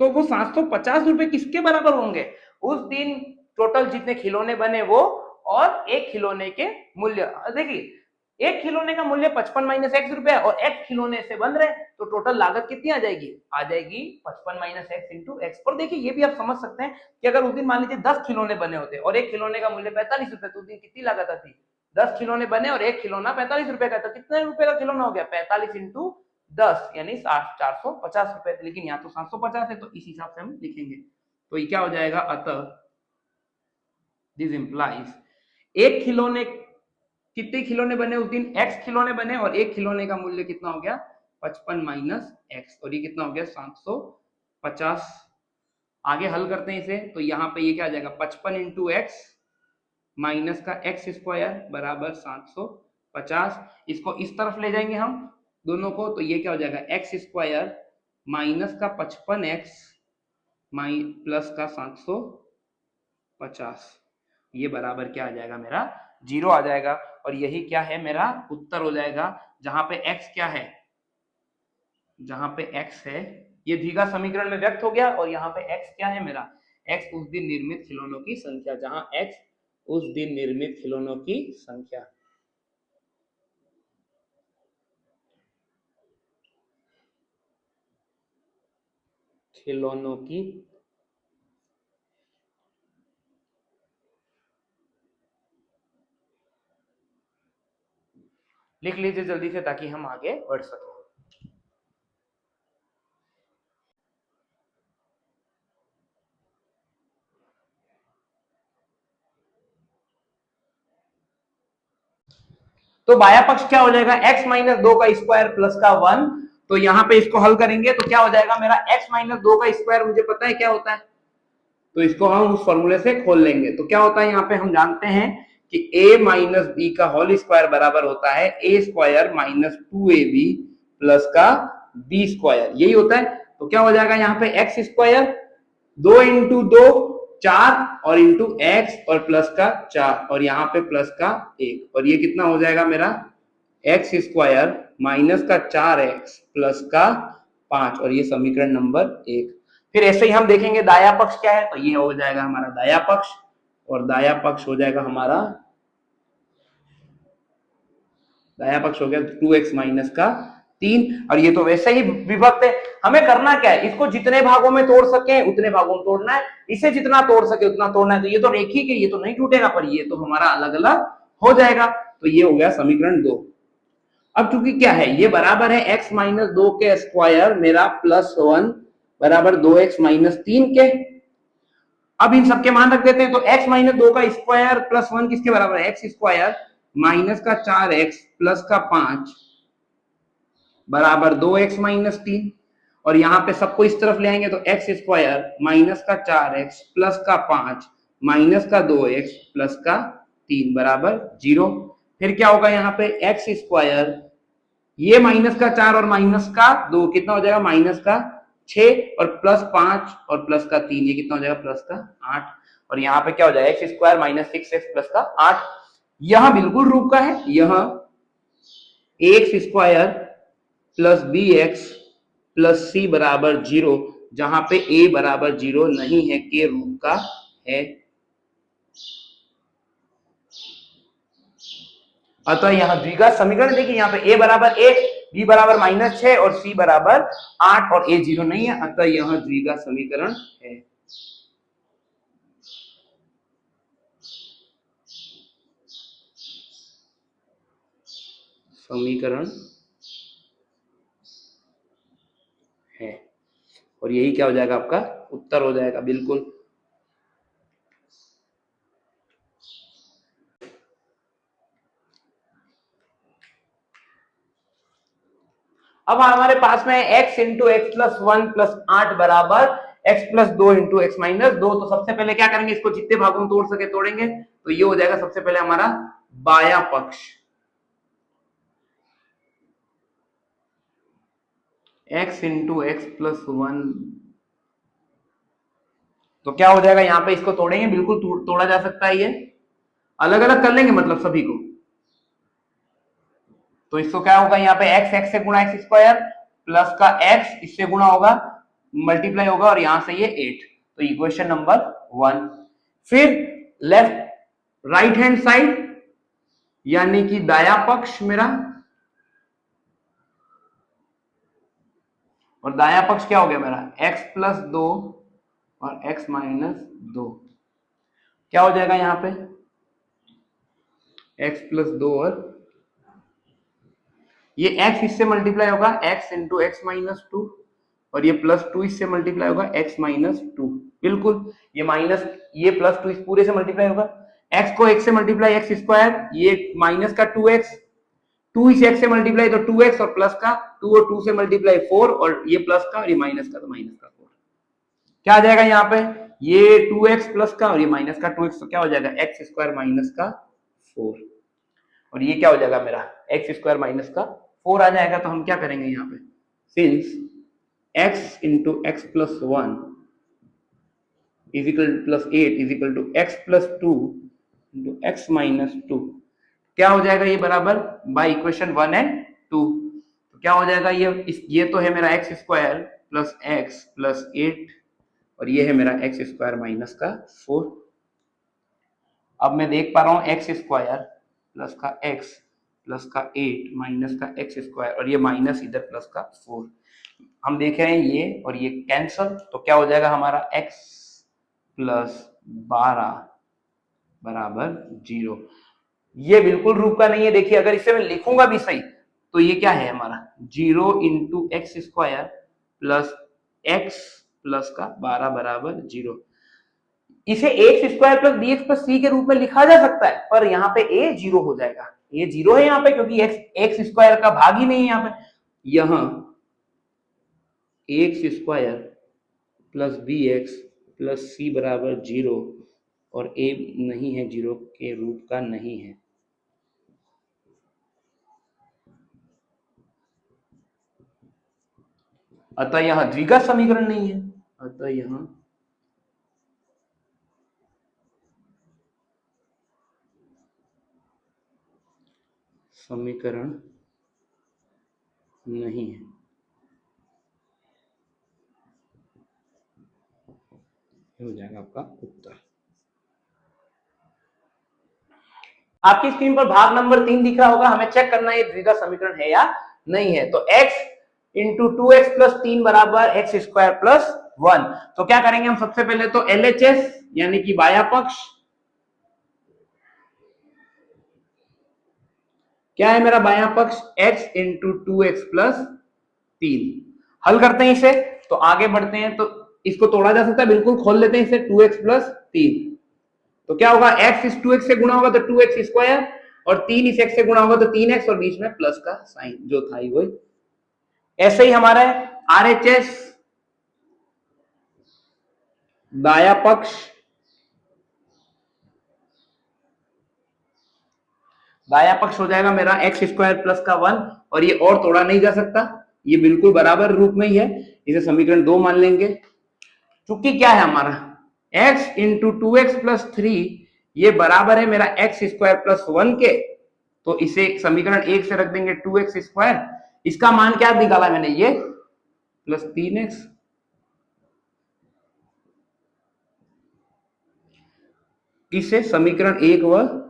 तो वो 750 रुपए किसके बराबर होंगे? उस दिन टोटल जितने खिलौने बने वो, और एक खिलौने के मूल्य। देखिए एक खिलौने का मूल्य 55 माइनस एक्स रुपया और एक्स खिलौने से बन रहे, तो टोटल लागत कितनी आ जाएगी? आ जाएगी 55 माइनस एक्स इंटू एक्स। और देखिए ये भी आप समझ सकते हैं कि अगर उस दिन मान लीजिए 10 खिलौने बने होते और एक खिलौने का मूल्य 45 रुपए, तो उस दिन कितनी लागत आती? 10 खिलौने बने और एक खिलौना 45 रुपए का, तो कितने रुपए का खिलौना हो गया? 45 इंटू 10 यानी 450 रुपए। लेकिन यहाँ तो 750 है, तो इस हिसाब से हम लिखेंगे। तो ये क्या हो जाएगा? अतः दिस इंप्लाइज एक खिलौने, कितने खिलौने बने उस दिन? x खिलौने बने और एक खिलौने का मूल्य कितना हो गया? 55 माइनस एक्स, और ये कितना हो गया? 750। आगे हल करते हैं इसे, तो यहाँ पे ये क्या आ जाएगा? 55 इंटू एक्स माइनस का एक्स स्क्वायर बराबर 750। इसको इस तरफ ले जाएंगे हम दोनों को, तो ये क्या हो जाएगा? एक्स स्क्वायर माइनस का 55x प्लस का 750, ये बराबर क्या आ जाएगा? मेरा 0 आ जाएगा। और यही क्या है? मेरा उत्तर हो जाएगा। जहां पे x क्या है? जहां पे x है ये द्विघात समीकरण में व्यक्त हो गया, और यहाँ पे x क्या है? मेरा x उस दिन निर्मित खिलौनों की संख्या, जहां x उस दिन निर्मित खिलौनों की संख्या। खिलौनों की लिख लीजिए जल्दी से ताकि हम आगे बढ़ सकें। तो बाया पक्ष क्या हो जाएगा? x माइनस 2 का स्क्वायर प्लस का 1। तो यहाँ पे इसको हल करेंगे तो क्या हो जाएगा? मेरा x माइनस 2 का स्क्वायर मुझे पता है क्या होता है, तो इसको हम उस फॉर्मूले से खोल लेंगे। तो क्या होता है यहाँ पे? हम जानते हैं कि a माइनस बी का होल स्क्वायर बराबर होता है a square minus 2ab plus का b स्क्वायर, यही होता है। तो क्या हो जाएगा यहाँ पे? x स्क्वायर 2 इंटू 2 4 और इंटू एक्स और प्लस का 4 और यहाँ पे प्लस का 1, और ये कितना हो जाएगा मेरा? एक्स स्क्वायर माइनस का 4x प्लस का 5, और ये समीकरण नंबर 1। फिर ऐसे ही हम देखेंगे दाया पक्ष क्या है, तो ये हो जाएगा हमारा दाया पक्ष, और दाया पक्ष हो जाएगा हमारा, दाया पक्ष हो गया 2x माइनस का 3, और ये तो वैसे ही विभक्त है। हमें करना क्या है, इसको जितने भागों में तोड़ सके उतने भागों में तोड़ना है, इसे जितना तोड़ सके उतना तोड़ना है। तो ये तो रेखिक है, ये तो नहीं टूटेगा, पर ये तो हमारा अलग अलग हो जाएगा। तो ये हो गया समीकरण 2। अब चूंकि क्या है, ये बराबर है x माइनस 2 के स्क्वायर मेरा प्लस 1 बराबर 2x माइनस 3 के। अब इन सबके मान रख देते हैं, तो x माइनस 2 का स्क्वायर प्लस 1 किसके बराबर है, x स्क्वायर माइनस का 4x प्लस का 5 बराबर 2x माइनस 3, और यहां पे सबको इस तरफ ले आएंगे तो x स्क्वायर माइनस का 4x प्लस का 5 माइनस का 2x प्लस का 3 बराबर 0। फिर क्या होगा यहाँ पे, x स्क्वायर ये माइनस का 4 और माइनस का 2 कितना हो जाएगा, माइनस का 6 और प्लस 5 और प्लस का 3 ये कितना हो जाएगा, प्लस का 8, और यहाँ पे क्या हो जाएगा x square minus 6x plus का 8। यह बिल्कुल रूप का है, यह x square plus B x plus c बराबर 0, जहां पे a बराबर 0 नहीं है, के रूप का है। अतः यहाँ द्विघात समीकरण देखिए, यहाँ पे a बराबर 1, b बराबर -6 और c बराबर 8 और a 0 नहीं है, अतः यह द्विघात समीकरण है। समीकरण है, और यही क्या हो जाएगा, आपका उत्तर हो जाएगा बिल्कुल। अब हमारे पास में x into x plus 1 plus 8 बराबर x plus 2 into x minus 2। तो सबसे पहले क्या करेंगे, इसको जितने भागों में तोड़ सके तोड़ेंगे। तो ये हो जाएगा सबसे पहले हमारा बायां पक्ष, x इंटू एक्स प्लस 1। तो क्या हो जाएगा, यहाँ पे इसको तोड़ेंगे, बिल्कुल तोड़ा जा सकता है, ये अलग अलग कर लेंगे मतलब सभी को। तो इसको क्या होगा, यहाँ पे x से गुणा एक्स स्क्वायर प्लस का x इससे गुणा होगा, मल्टीप्लाई होगा, और यहां से ये 8। तो इक्वेशन नंबर 1। फिर लेफ्ट राइट हैंड साइड यानी कि दाया पक्ष मेरा, और दाया पक्ष क्या हो गया मेरा, x प्लस 2 और x माइनस 2। क्या हो जाएगा यहाँ पे, x प्लस 2 और ये x इससे मल्टीप्लाई होगा x इंटू एक्स माइनस 2, और ये प्लस 2 इससे मल्टीप्लाई होगा x माइनस 2। बिल्कुल ये माइनस ये प्लस 2 इस पूरे से मल्टीप्लाई होगा, x को x से मल्टीप्लाई x स्क्वायर, ये माइनस का 2x, 2 इस x से मल्टीप्लाई तो 2x और प्लस का 2 और 2 से मल्टीप्लाई 4, और ये प्लस का और ये माइनस का तो माइनस का 4। क्या आ जाएगा यहाँ पे, ये 2x प्लस का और ये माइनस का 2x, तो क्या हो जाएगा एक्स स्क्वायर माइनस का 4, और ये क्या हो जाएगा मेरा एक्स स्क्वायर माइनस का 4 आ जाएगा। तो हम क्या करेंगे यहाँ पे, since x into x plus 1 is equal plus 8 is equal to x plus 2 into x minus 2, क्या हो जाएगा ये बराबर बाय इक्वेशन 1 एंड 2। तो क्या हो जाएगा, ये तो है मेरा x square plus x plus 8, और ये है मेरा एक्स स्क्वायर माइनस का 4। अब मैं देख पा रहा हूं एक्स स्क्वायर प्लस का एक्स प्लस का 8 माइनस का एक्स स्क्वायर, और ये माइनस इधर प्लस का 4। हम देख रहे हैं ये और ये कैंसल, तो क्या हो जाएगा हमारा x प्लस 12 बराबर 0। ये बिल्कुल रूप का नहीं है, देखिए अगर इसे मैं लिखूंगा भी सही तो ये क्या है हमारा 0 into x square plus x plus का 12 बराबर 0। इसे x square plus B x plus c के रूप में लिखा जा सकता है, पर यहाँ पे ए 0 हो जाएगा, ये 0 है यहाँ पे क्योंकि एक्स स्क्वायर का भाग ही नहीं है यहाँ पे। यहाँ x square plus B x plus c बराबर 0, और ए नहीं है, 0 के रूप का नहीं है। अतः यहां द्विघात समीकरण नहीं है, अतः यहां समीकरण नहीं है। हो जाएगा आपका उत्तर। आपकी स्क्रीन पर भाग नंबर 3 दिख रहा होगा, हमें चेक करना है ये द्विघात समीकरण है या नहीं है। तो x इंटू 2x प्लस 3 बराबर एक्स स्क्वायर प्लस 1। तो क्या करेंगे हम, सबसे पहले तो LHS यानी कि बाया पक्ष, क्या है मेरा बाया पक्ष, x इंटू 2x प्लस 3। हल करते हैं इसे, तो आगे बढ़ते हैं। तो इसको तोड़ा जा सकता है, बिल्कुल खोल लेते हैं इसे, 2x प्लस 3। तो क्या होगा, x इस 2x से गुणा होगा तो 2x स्क्वायर, और 3 इस x से गुणा होगा तो 3x, और बीच में प्लस का साइन जो था वही। ऐसे ही हमारा RHS दाया पक्ष, दाया पक्ष हो जाएगा मेरा एक्स स्क्वायर प्लस का 1, और ये और तोड़ा नहीं जा सकता, ये बिल्कुल बराबर रूप में ही है, इसे समीकरण 2 मान लेंगे। चूंकि क्या है हमारा x इंटू 2x प्लस 3 ये बराबर है मेरा एक्स स्क्वायर प्लस 1 के, तो इसे समीकरण 1 से रख देंगे 2x स्क्वायर। इसका मान क्या निकाला मैंने, ये प्लस 3x। इसे समीकरण 1 व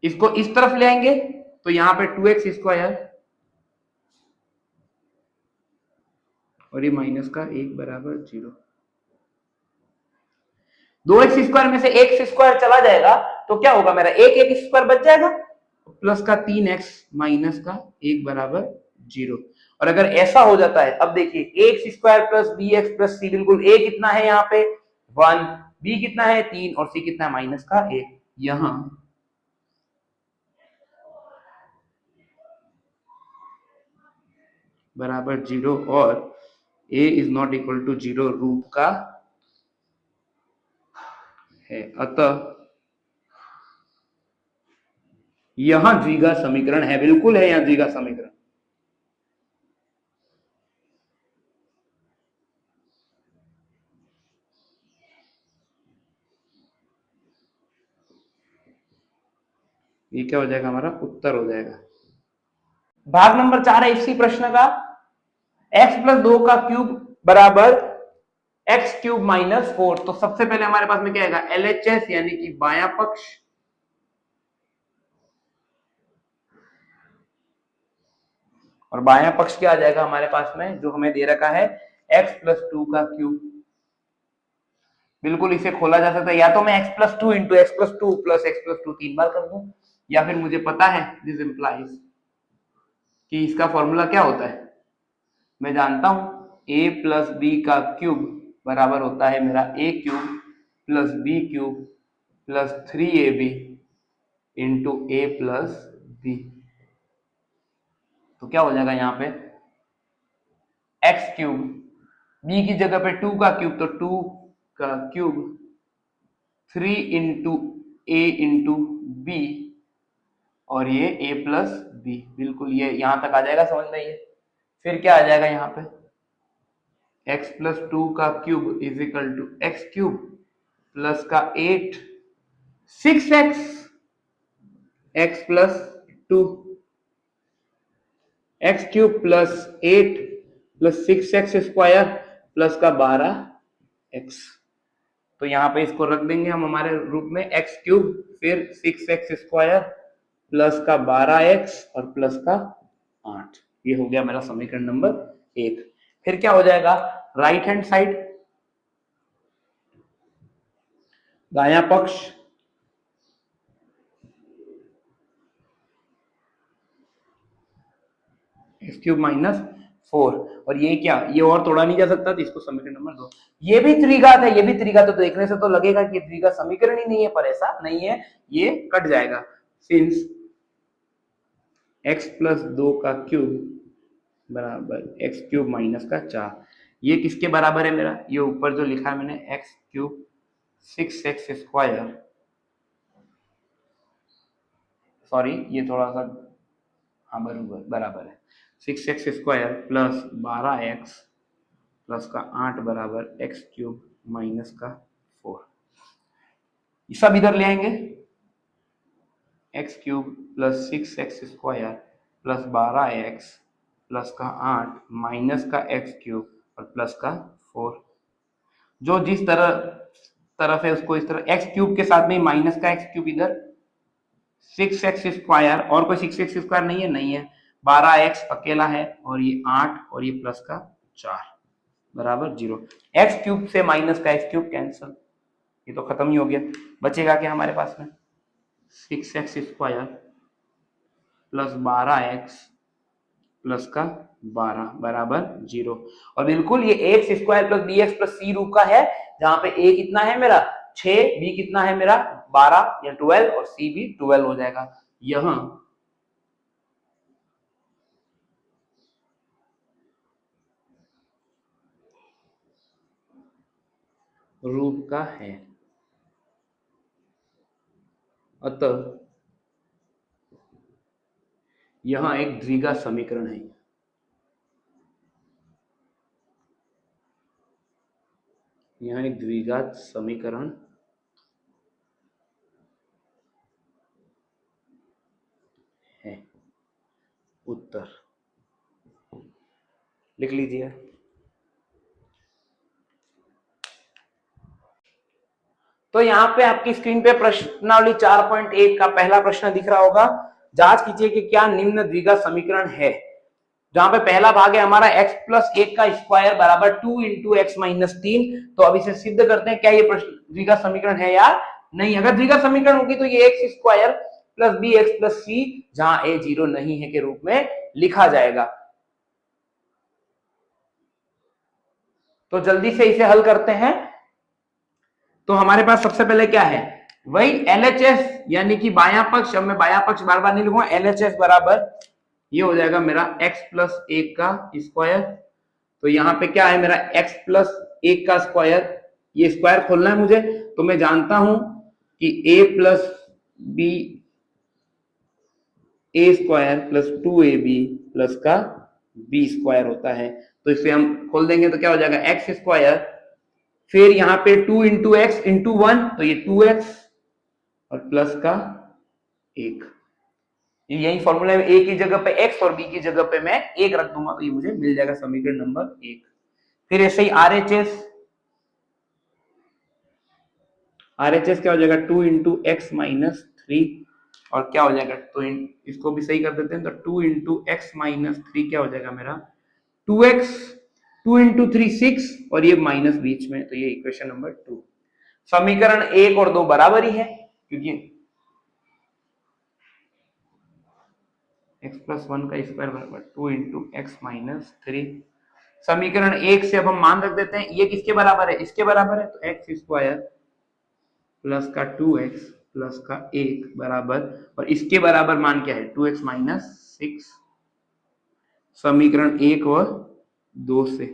इसको इस तरफ ले आएंगे, तो यहां पे 2x स्क्वायर और ये माइनस का 1 बराबर 0। 2x स्क्वायर में से x स्क्वायर चला जाएगा, तो क्या होगा मेरा एक स्क्वायर बच जाएगा, प्लस का 3x माइनस का 1 बराबर 0। और अगर ऐसा हो जाता है, अब देखिए x square plus B x plus c, बिल्कुल a कितना है यहाँ पे 1, b कितना है 3, और c कितना है माइनस का 1। यहां बराबर 0 और a is not equal to 0 रूप का है, अतः यहां द्विघात समीकरण है, बिल्कुल है यहां द्विघात समीकरण। ये क्या हो जाएगा, हमारा उत्तर हो जाएगा। भाग नंबर 4 है इसी प्रश्न का, x प्लस 2 का क्यूब बराबर एक्स क्यूब माइनस 4। तो सबसे पहले हमारे पास में क्या आएगा, LHS यानी कि बायां पक्ष, और बायां पक्ष क्या आ जाएगा हमारे पास में, जो हमें दे रखा है x प्लस 2 का क्यूब। बिल्कुल इसे खोला जा सकता है, या तो मैं x plus 2 into x plus 2 plus x plus 2 3 बार कर दूं, या फिर मुझे पता है दिस इंप्लाइज कि इसका फॉर्मूला क्या होता है, मैं जानता हूं a प्लस बी का क्यूब बराबर होता है मेरा a cube plus B cube plus 3ab into a plus B. तो क्या हो जाएगा यहाँ पे एक्स क्यूब, बी की जगह पे 2 का क्यूब, तो 2 का क्यूब 3 इंटू ए इंटू बी, और ये a प्लस बी, बिल्कुल ये यहां तक आ जाएगा, समझ में ये। फिर क्या आ जाएगा यहाँ पे, x प्लस 2 का cube is equal to x cube plus का 8 6x x plus 2 x cube plus 8 plus 6x square plus का 12x। तो यहाँ पे इसको रख देंगे हम हमारे रूप में x क्यूब, फिर 6x स्क्वायर प्लस का 12x और प्लस का 8। ये हो गया मेरा समीकरण नंबर 1। फिर क्या हो जाएगा, राइट हैंड साइड दायां पक्ष, एक्स क्यूब माइनस 4, और ये क्या, ये और तोड़ा नहीं जा सकता, तो इसको समीकरण नंबर 2। ये भी त्रिघात है, ये भी त्रिघात है, तो देखने से तो लगेगा कि त्रिघात समीकरण ही नहीं है, पर ऐसा नहीं है, ये कट जाएगा। सिंस x प्लस 2 का क्यूब बराबर एक्स क्यूब माइनस का 4, ये किसके बराबर है मेरा, ये ऊपर जो लिखा है मैंने x cube 6x square, sorry ये थोड़ा सा, हाँ बराबर बराबर है 6x square plus 12x plus का 8 बराबर एक्स क्यूब माइनस का 4। सब इधर ले आएंगे, x cube plus 6x square plus 12x plus का 8 माइनस का एक्स क्यूब और प्लस का 4। जो जिस तरफ है उसको इस तरह, एक्स क्यूब के साथ में माइनस का एक्स क्यूब इधर, 6x स्क्वायर, और कोई 6x स्क्वायर नहीं है, 12x अकेला है और ये 8 और ये प्लस का 4 बराबर 0। एक्स क्यूब से माइनस का एक्स क्यूब कैंसल, ये तो खत्म ही हो गया। बचेगा क्या हमारे पास में, 6x square plus 12x plus का 12 बराबर 0। और बिल्कुल ये x square plus B x plus c रूप का है, जहां पे a कितना है मेरा 6, b कितना है मेरा 12 या 12 और c भी 12 हो जाएगा। यहां रूप का है, अतः यहां एक द्विघात समीकरण है। यहां एक द्विघात समीकरण है। उत्तर लिख लीजिए। तो यहाँ पे आपकी स्क्रीन पे प्रश्नावली 4.1 का पहला प्रश्न दिख रहा होगा। जांच कीजिए कि क्या निम्न द्विघात समीकरण है। जहां पे पहला भाग है हमारा x प्लस 1 का स्क्वायर बराबर 2 इंटू एक्स माइनस 3। तो अब इसे सिद्ध करते हैं, क्या ये द्विघात समीकरण है या नहीं। अगर द्विघात समीकरण होगी तो ये x square plus B x plus c, जहां a 0 नहीं है, के रूप में लिखा जाएगा। तो जल्दी से इसे हल करते हैं। तो हमारे पास सबसे पहले क्या है, वही LHS यानी कि बायां पक्ष। अब मैं बायां पक्ष बार बार नहीं लिखूंगा। LHS बराबर ये हो जाएगा मेरा x प्लस 1 का स्क्वायर। तो यहाँ पे क्या है मेरा x प्लस 1 का स्क्वायर, ये स्क्वायर खोलना है मुझे। तो मैं जानता हूं कि a plus B A square plus 2ab plus का b स्क्वायर होता है। तो इसे हम खोल देंगे तो क्या हो जाएगा x स्क्वायर, फिर यहाँ पे 2 इंटू एक्स इंटू 1, तो ये 2x और प्लस का 1। यही फॉर्मूला है, a की जगह पे x और b की जगह पे मैं 1 रख दूंगा, तो ये मुझे मिल जाएगा समीकरण नंबर 1। फिर ऐसे ही RHS क्या हो जाएगा 2 इंटू एक्स माइनस 3, और क्या हो जाएगा, तो इसको भी सही कर देते हैं। तो 2 इंटू एक्स माइनस 3 क्या हो जाएगा मेरा 2x, 2 इंटू 3 6, और ये माइनस बीच में, तो ये इक्वेशन नंबर 2। समीकरण 1 और 2 बराबर ही है, क्योंकि x प्लस 1 का स्क्वायर बराबर 2 इंटू एक्स माइनस 3। समीकरण 1 से अब हम मान रख देते हैं, ये किसके बराबर है, इसके बराबर है। तो एक्स स्क्वायर प्लस का 2x प्लस का 1 बराबर, और इसके बराबर मान क्या है 2x माइनस 6। समीकरण 1 और 2 से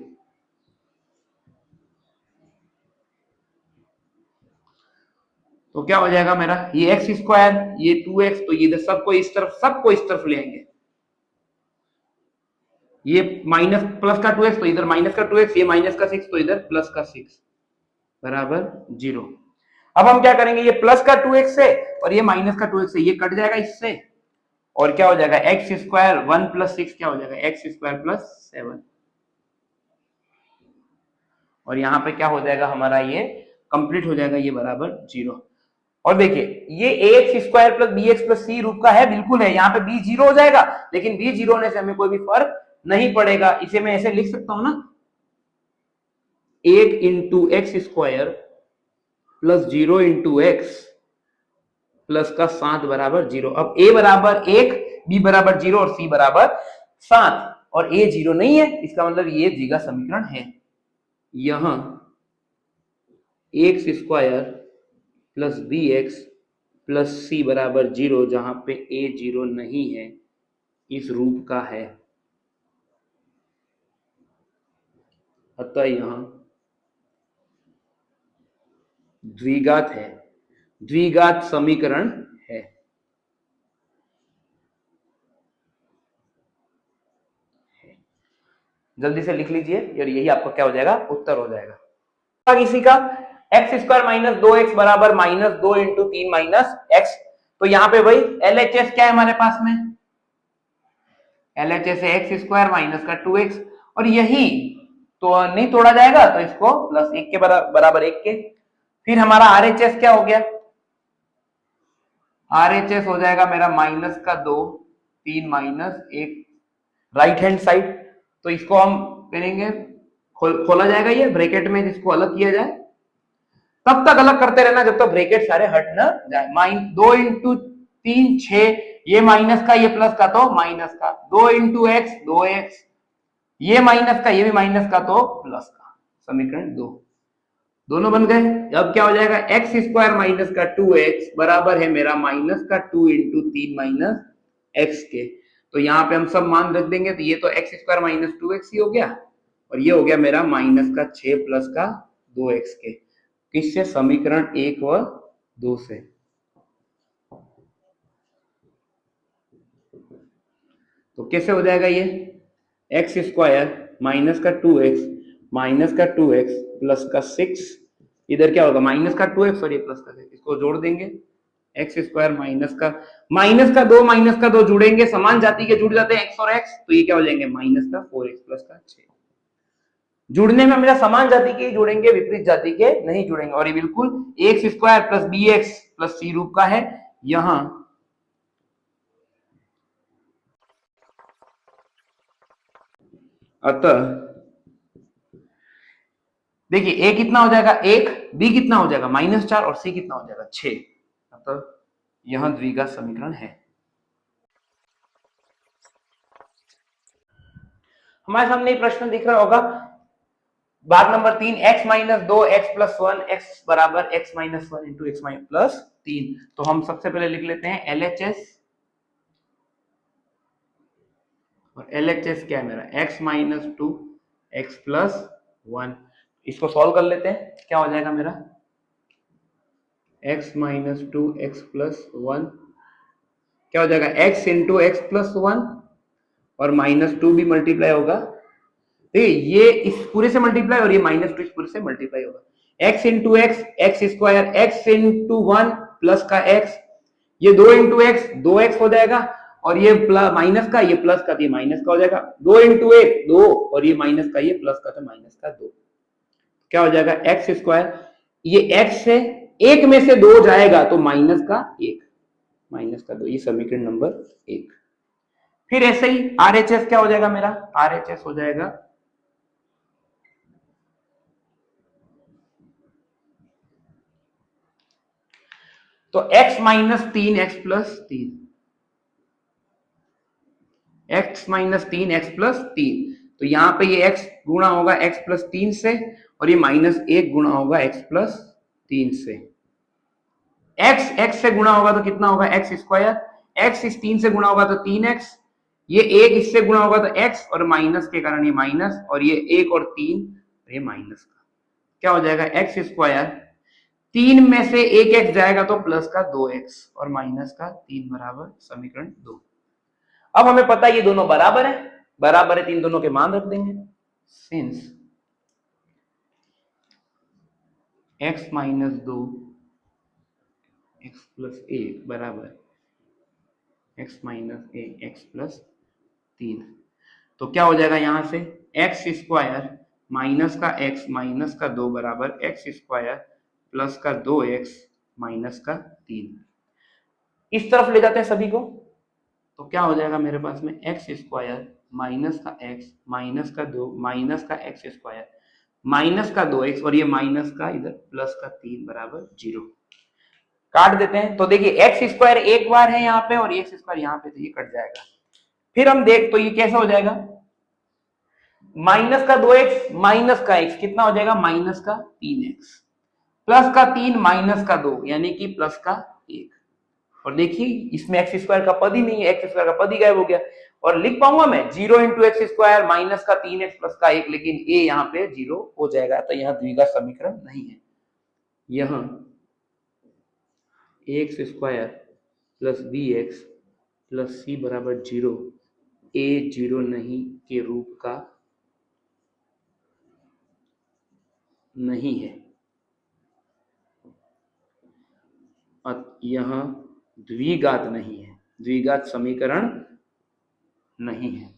तो क्या हो जाएगा मेरा, ये x स्क्वायर, ये 2x, तो ये सबको इस तरफ ले आएंगे। ये माइनस प्लस का 2x, तो इधर माइनस का 2x, ये माइनस का 6, तो इधर प्लस का 6 बराबर 0। अब हम क्या करेंगे, ये प्लस का 2x से और ये माइनस का 2x से ये कट जाएगा इससे, और क्या हो जाएगा एक्स स्क्वायर 1 प्लस 6 क्या हो जाएगा एक्स स्क्वायर प्लस 7, और यहाँ पे क्या हो जाएगा हमारा, ये कंप्लीट हो जाएगा, ये बराबर 0। और देखिए ये x square plus B x plus c रूप का है, बिल्कुल है। यहाँ पे बी 0 हो जाएगा, लेकिन बी 0 होने से हमें कोई भी फर्क नहीं पड़ेगा। इसे मैं ऐसे लिख सकता हूं ना, 1 into x square plus 0 into x plus का 7 बराबर 0। अब a बराबर 1, b बराबर 0 और c बराबर 7, और a 0 नहीं है, इसका मतलब ये द्विघात समीकरण है। यहां x square plus B x plus c बराबर 0, जहां पे a 0 नहीं है, इस रूप का है। अतः यहां द्विघात है, द्विघात समीकरण है। जल्दी से लिख लीजिए, और यही आपका क्या हो जाएगा, उत्तर हो जाएगा। इसी का एक्स स्क्वायर माइनस 2x बराबर माइनस 2 इंटू 3 माइनस एक्स। तो यहाँ पे वही LHS क्या है हमारे पास में, LHS है एक्स स्क्वायर माइनस का 2x, और यही तो नहीं तोड़ा जाएगा तो इसको प्लस 1 के बराबर 1 के। फिर हमारा RHS क्या हो गया, RHS हो जाएगा मेरा माइनस का 2 3 माइनस 1 राइट हैंड साइड। तो इसको हम करेंगे खोला जाएगा ये ब्रैकेट में, जिसको अलग किया जाए तब तक अलग करते रहना जब तक ब्रैकेट सारे हट न जाए। 2 इंटू 3 6, ये माइनस का ये प्लस का तो माइनस का, 2 इंटू एक्स 2x, ये माइनस का ये भी माइनस का तो प्लस का, समीकरण 2 दोनों बन गए। अब क्या हो जाएगा, एक्स स्क्वायर माइनस का 2x बराबर है मेरा माइनस का 2 इंटू 3 माइनस एक्स के। तो यहाँ पे हम सब मान रख देंगे, तो ये तो एक्स स्क्वायर माइनस 2x ही हो गया, और ये हो गया मेरा माइनस का 6 प्लस का 2x के। किससे, समीकरण 1 व 2 से। तो कैसे हो जाएगा ये, एक्स स्क्वायर माइनस का 2x माइनस का 2x प्लस का 6, इधर क्या होगा माइनस का 2x और ये प्लस का 6, इसको जोड़ देंगे, एक्स स्क्वायर माइनस का 2 जुड़ेंगे, समान जाति के जुड़ जाते हैं x और x, तो ये क्या हो जाएंगे माइनस का 4x प्लस का 6। जुड़ने में हमेशा समान जाति के जुड़ेंगे, विपरीत जाति के नहीं जुड़ेंगे, और ये बिल्कुल x square plus B x plus c रूप का है। यहां अतः देखिए ए कितना हो जाएगा 1, बी कितना हो जाएगा -4 और सी कितना हो जाएगा 6, अतः यह द्विघात समीकरण है। हमारे सामने प्रश्न दिख रहा होगा, भाग number 3, x minus 2 x plus 1 x बराबर x minus 1 into x minus plus 3। तो हम सबसे पहले लिख लेते हैं LHS, और LHS क्या है मेरा x माइनस 2 x प्लस 1। इसको सॉल्व कर लेते हैं, क्या हो जाएगा मेरा x माइनस 2 x प्लस 1, क्या हो जाएगा x इंटू एक्स प्लस 1 और -2 भी मल्टीप्लाई होगा, ठीक है, ये इस पूरे से मल्टीप्लाई और ये -2 इस पूरे से मल्टीप्लाई होगा, x into x x square, x into 1 plus का x, ये 2 इंटू एक्स 2x हो जाएगा, और ये माइनस का ये प्लस का, ये माइनस का हो जाएगा, 2 इंटू 1 2, और ये माइनस का ये प्लस का तो माइनस का 2, क्या हो जाएगा एक्स स्क्वायर, ये x से एक में से 2 जाएगा तो माइनस का 2, ये समीकरण नंबर 1। फिर ऐसे ही RHS क्या हो जाएगा मेरा, RHS हो जाएगा तो x minus 3 x plus 3, x minus 3 x plus 3, तो यहां पे ये x गुणा होगा x प्लस 3 से, और ये -1 गुणा होगा x प्लस 3 से, x से गुणा होगा तो कितना होगा x स्क्वायर, x इस 3 से गुणा होगा तो 3x, ये 1 इससे गुणा होगा तो x, और माइनस के कारण ये माइनस, और ये 1 और 3 ये माइनस का, क्या हो जाएगा एक्स स्क्वायर, 3 में से 1x जाएगा तो प्लस का 2x और माइनस का 3 बराबर समीकरण 2। अब हमें पता है ये दोनों बराबर है, तीन दोनों के मान रख देंगे, since x minus 2 x plus 1 बराबर x माइनस 1 एक्स प्लस 3, तो क्या हो जाएगा यहां से एक्स स्क्वायर माइनस का x माइनस का 2 बराबर एक्स स्क्वायर प्लस का 2x माइनस का 3। इस तरफ ले जाते हैं सभी को, तो क्या हो जाएगा मेरे पास में एक्स स्क्वायर माइनस का x माइनस का 2 माइनस का एक्स स्क्वायर माइनस का 2x, और ये माइनस का इधर प्लस का 3 बराबर 0। काट देते हैं, तो देखिए एक्स स्क्वायर एक बार है यहाँ पे और एक्स स्क्वायर यहाँ पे, तो ये कट जाएगा। फिर हम देख तो ये कैसा हो जाएगा, माइनस का 2x माइनस का x कितना हो जाएगा माइनस का 3x प्लस का 3 माइनस का 2 यानी कि प्लस का 1, और देखिए इसमें एक्स स्क्वायर का पद ही नहीं है, एक्स स्क्वायर का पद ही गायब हो गया, और लिख पाऊंगा मैं 0 इंटू एक्स स्क्वायर माइनस का 3x प्लस का 1, लेकिन a यहाँ पे 0 हो जाएगा, तो यहाँ द्विघात समीकरण नहीं है। यहाँ x square plus B x plus c बराबर 0, a 0 नहीं के रूप का नहीं है, यहाँ द्विघात नहीं है, द्विघात समीकरण नहीं है।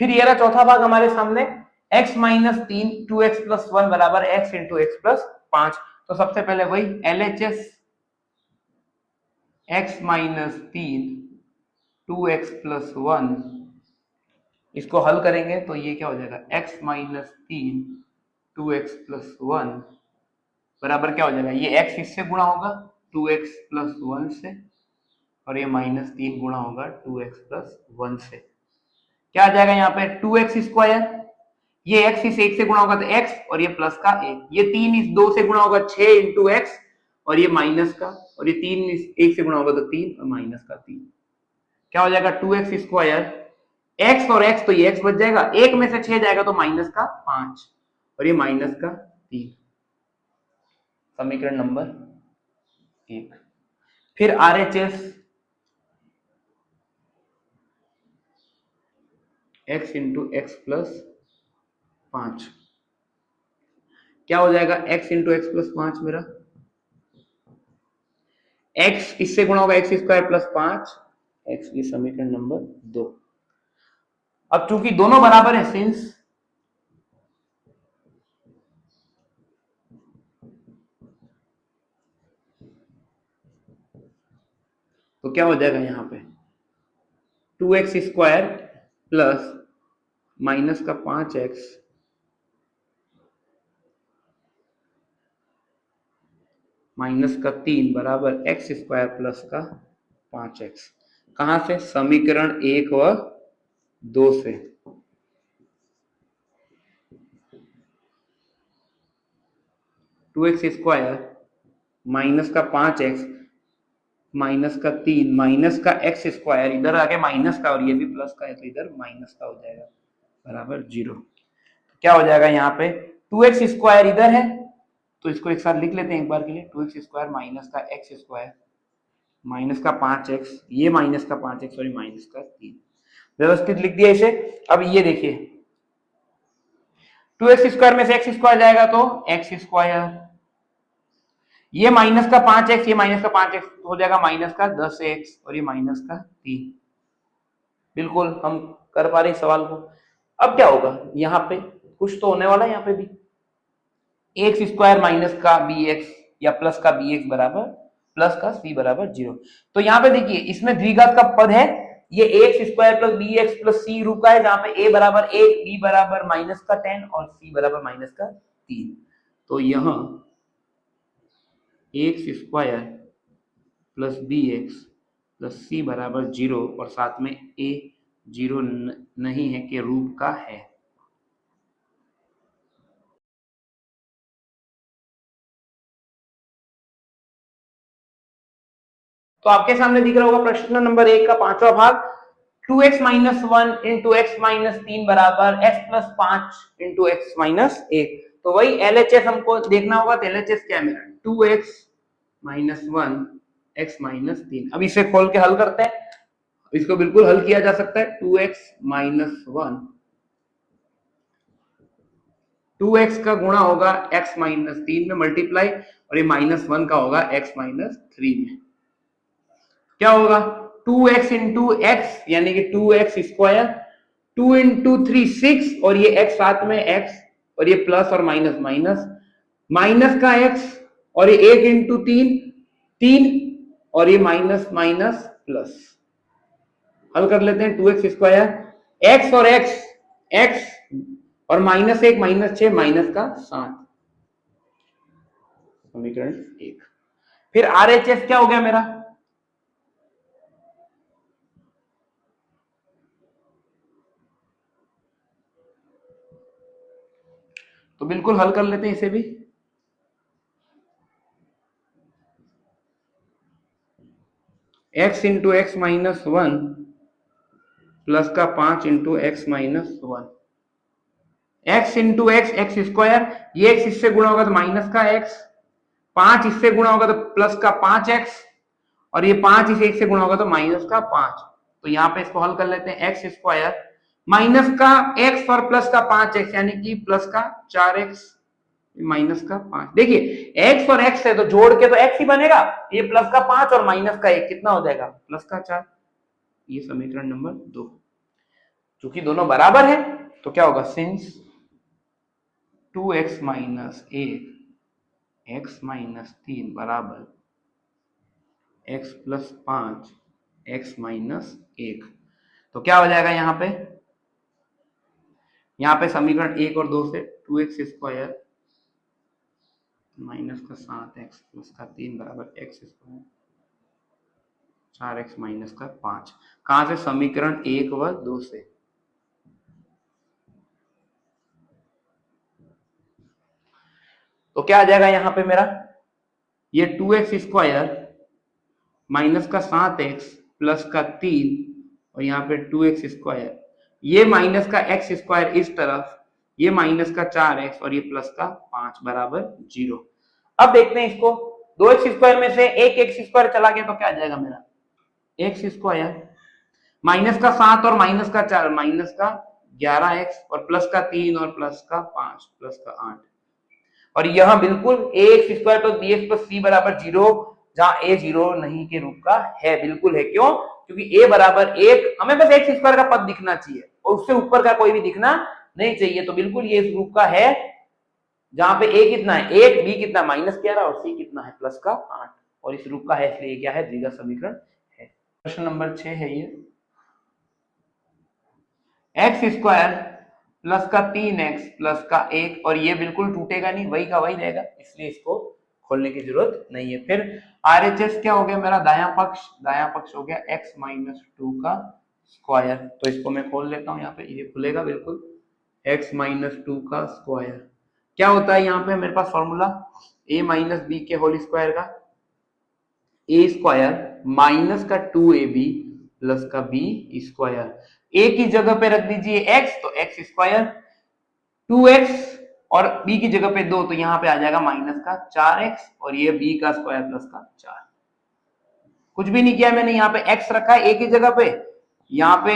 फिर ये रहा चौथा भाग हमारे सामने, x माइनस 3 2x प्लस 1 बराबर x इंटू एक्स प्लस 5। तो सबसे पहले वही LHS x minus 3 2x plus 1, इसको हल करेंगे तो ये क्या हो जाएगा, x माइनस 3 2x प्लस 1 बराबर क्या हो जाएगा, ये x इससे गुणा होगा 2x प्लस 1 से, और ये माइनस 3 गुणा होगा 2x प्लस 1 से। क्या आ जाएगा यहाँ पे 2x स्क्वायर, ये x इस 1 से गुणा होगा तो x, और ये प्लस का 1, ये 3 इस 2 से गुणा होगा 6 इंटू एक्स, और ये माइनस का, और ये 3 इस 1 से गुणा होगा तो 3 और माइनस का 3। क्या हो जाएगा 2x स्क्वायर, x और x तो ये x बच जाएगा, 1 में से 6 जाएगा तो माइनस का 5 और ये माइनस का 3। समीकरण नंबर 1। फिर RHS x into x plus 5, क्या हो जाएगा x इंटू एक्स प्लस 5, मेरा x इससे गुणा होगा एक्स स्क्वायर प्लस 5 x, ये समीकरण नंबर 2। अब चूंकि दोनों बराबर है, सिंस तो क्या हो जाएगा यहाँ पे 2x स्क्वायर प्लस माइनस का 5x माइनस का 3 बराबर x स्क्वायर प्लस का 5x। कहां से, समीकरण 1 व 2 से। टू एक्स स्क्वायर माइनस का 5x माइनस का 3 माइनस का x स्क्वायर, इधर आके माइनस का और ये भी प्लस का है तो इधर माइनस का हो जाएगा बराबर 0। क्या हो जाएगा यहाँ पे 2x स्क्वायर इधर है तो इसको एक साथ लिख लेते हैं एक बार के लिए, 2x स्क्वायर माइनस का x स्क्वायर माइनस का 5x, ये माइनस का 5x और ये माइनस का 3, व्यवस्थित लिख दिया इसे। अब ये देखिए 2x स्क्वायर में से x स्क्वायर जाएगा तो x स्क्वायर, ये माइनस का 5x ये माइनस का 5x हो जाएगा माइनस का 10x और ये माइनस का 3। बिल्कुल हम कर पा रहे सवाल को। अब क्या होगा यहाँ पे, कुछ तो होने वाला है यहाँ पे भी, एक्स स्क्वायर माइनस का bx या प्लस का bx बराबर प्लस का c बराबर 0। तो यहाँ पे देखिए इसमें द्विघात का पद है, ये x square plus bx plus c रूप का है, जहां पे a बराबर 1 b बराबर माइनस का 10 और c बराबर माइनस का 3। तो यहाँ x square plus bx plus c बराबर 0 और साथ में a 0 नहीं है के रूप का है। तो आपके सामने दिख रहा होगा प्रश्न नंबर 1 का 5वां भाग, 2x minus 1 into x minus 3 बराबर x plus 5 into x minus 1। तो वही LHS हमको देखना होगा, तो LHS क्या है मेरा 2x माइनस 1 एक्स माइनस 3। अब इसे खोल के हल करते हैं, इसको बिल्कुल हल किया जा सकता है। 2x माइनस 1 2x का गुणा होगा x माइनस 3 में मल्टीप्लाई, और ये माइनस 1 का होगा x माइनस 3 में। क्या होगा 2x इंटू एक्स यानी कि 2x स्क्वायर, 2 इंटू 3 6 और ये x साथ में x और ये प्लस और माइनस माइनस, माइनस का x और ये 1 इंटू 3 3 और ये माइनस माइनस प्लस। हल कर लेते हैं 2x स्क्वायर, x और x और माइनस 1 माइनस 6 माइनस का 7, समीकरण 1। फिर RHS क्या हो गया मेरा, तो बिल्कुल हल कर लेते हैं इसे भी। x into x minus 1 plus का 5 into x minus 1, x into x square, ये x इससे गुणा होगा तो माइनस का x, 5 इससे गुणा होगा तो प्लस का 5x और ये 5 इसे 1 से गुणा होगा तो माइनस का 5। तो यहाँ पे इसको हल कर लेते हैं, एक्स स्क्वायर माइनस का x और प्लस का 5x, यानी कि प्लस का 4x माइनस का 5। देखिए x और x है तो जोड़ के तो x ही बनेगा, ये प्लस का 5 और माइनस का 1 कितना हो जाएगा, प्लस का 4। ये समीकरण नंबर 2। क्योंकि दोनों बराबर है तो क्या होगा, since 2x minus 1 x minus 3 बराबर x प्लस 5 x माइनस 1, तो क्या हो जाएगा यहाँ पे समीकरण 1 और 2 से 2x स्क्वायर माइनस का 7x प्लस का 3 बराबर x स्क्वायर 4x माइनस का 5। कहां से, समीकरण 1 व 2 से। तो क्या आ जाएगा यहाँ पे मेरा, ये 2x स्क्वायर माइनस का 7x प्लस का 3 और यहाँ पे 2x स्क्वायर, ये माइनस का x स्क्वायर इस तरफ, ये माइनस का 4x और ये प्लस का 5 बराबर 0। अब देखते हैं इसको, 2x स्क्वायर में से एक x स्क्वायर चला गया तो क्या आ जाएगा मेरा, x स्क्वायर माइनस का 7 और माइनस का 4 माइनस का 11x और प्लस का 3 और प्लस का 5 प्लस का 8। और यह बिल्कुल ax square plus bx plus c बराबर 0, जहां a 0 नहीं के रूप का है, बिल्कुल है। क्यों, क्योंकि a बराबर 1, हमें बस x स्क्वायर का पद दिखना चाहिए और उससे ऊपर का कोई भी दिखना नहीं चाहिए, तो बिल्कुल ये इस रूप का है जहां पे a कितना है 1, b कितना -11 और c कितना है प्लस का 8, और इस रूप का है, इसलिए क्या है, द्विघात समीकरण है। प्रश्न नंबर 6 है ये, एक्स स्क्वायर प्लस का 3x प्लस का 1, और ये बिल्कुल टूटेगा नहीं, वही का वही रहेगा, इसलिए इसको खोलने की जरूरत नहीं है। फिर RHS क्या हो गया मेरा, दायां पक्ष हो गया x माइनस 2 का स्क्वायर, तो इसको मैं खोल लेता हूं, यहाँ पे ये खुलेगा बिल्कुल, x माइनस 2 का स्क्वायर। क्या होता है यहाँ पे मेरे पास फॉर्मूला, a माइनस बी के होल स्क्वायर का, a स्क्वायर माइनस का 2ab प्लस का b स्क्वायर, a की जगह पे रख दीजिए x, तो x स्क्वायर 2x और b की जगह पे 2, तो यहाँ पे आ जाएगा माइनस का 4x और ये b का स्क्वायर प्लस का 4। कुछ भी नहीं किया मैंने, यहाँ पे x रखा है a की जगह पे, यहाँ पे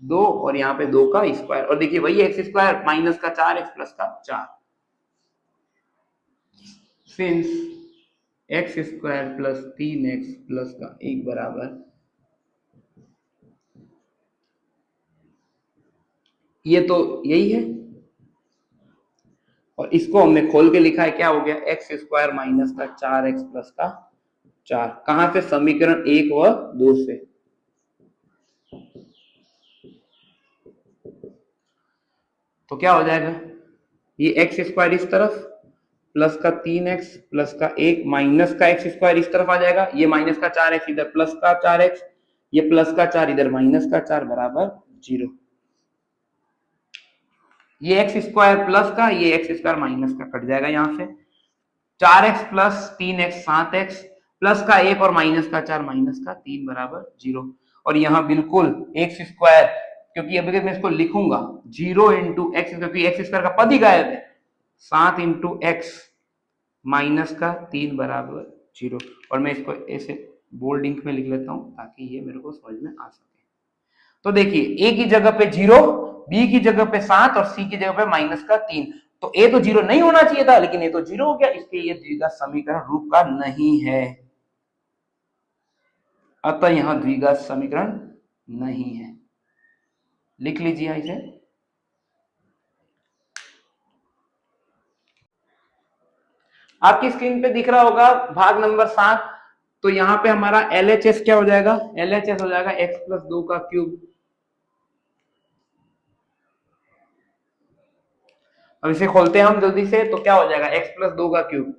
2 और यहाँ पे 2 का स्क्वायर, और देखिए वही x स्क्वायर माइनस का 4x प्लस का 4। Since x square plus 3x plus का 1 बराबर, ये तो यही है, और इसको हमने खोल के लिखा है, क्या हो गया, x स्क्वायर माइनस का 4x प्लस का 4। कहां से, समीकरण 1 व 2 से। तो क्या हो जाएगा, ये x स्क्वायर इस तरफ प्लस का 3x प्लस का 1 माइनस का x स्क्वायर इस तरफ आ जाएगा, ये माइनस का 4x इधर प्लस का 4x, ये प्लस का 4 इधर माइनस का 4 बराबर 0। ये x स्क्वायर प्लस का, ये x स्क्वायर माइनस का कट जाएगा, यहाँ से 4x plus 3x 7x plus का 1 और माइनस का 4 माइनस का 3 बराबर 0। और यहाँ बिल्कुल x स्क्वायर, क्योंकि अभी मैं इसको लिखूंगा 0 इंटू एक्स, क्योंकि x स्क्वायर का पद ही गायब है, 7 इंटू एक्स माइनस का 3 बराबर 0। और मैं इसको ऐसे बोल्ड इंक में लिख लेता हूं ताकि ये मेरे को समझ में आ सके। तो देखिए a की जगह पे 0, b की जगह पे 7 और c की जगह पे माइनस का 3, तो a तो 0 नहीं होना चाहिए था, लेकिन ये तो 0 हो गया, इसलिए ये द्विघात समीकरण रूप का नहीं है, अतः यहां द्विघात समीकरण नहीं है। लिख लीजिए इसे, आपकी स्क्रीन पे दिख रहा होगा भाग नंबर 7। तो यहाँ पे हमारा LHS क्या हो जाएगा, LHS हो जाएगा x प्लस 2 का क्यूब। अब इसे खोलते हैं हम जल्दी से, तो क्या हो जाएगा x प्लस 2 का क्यूब,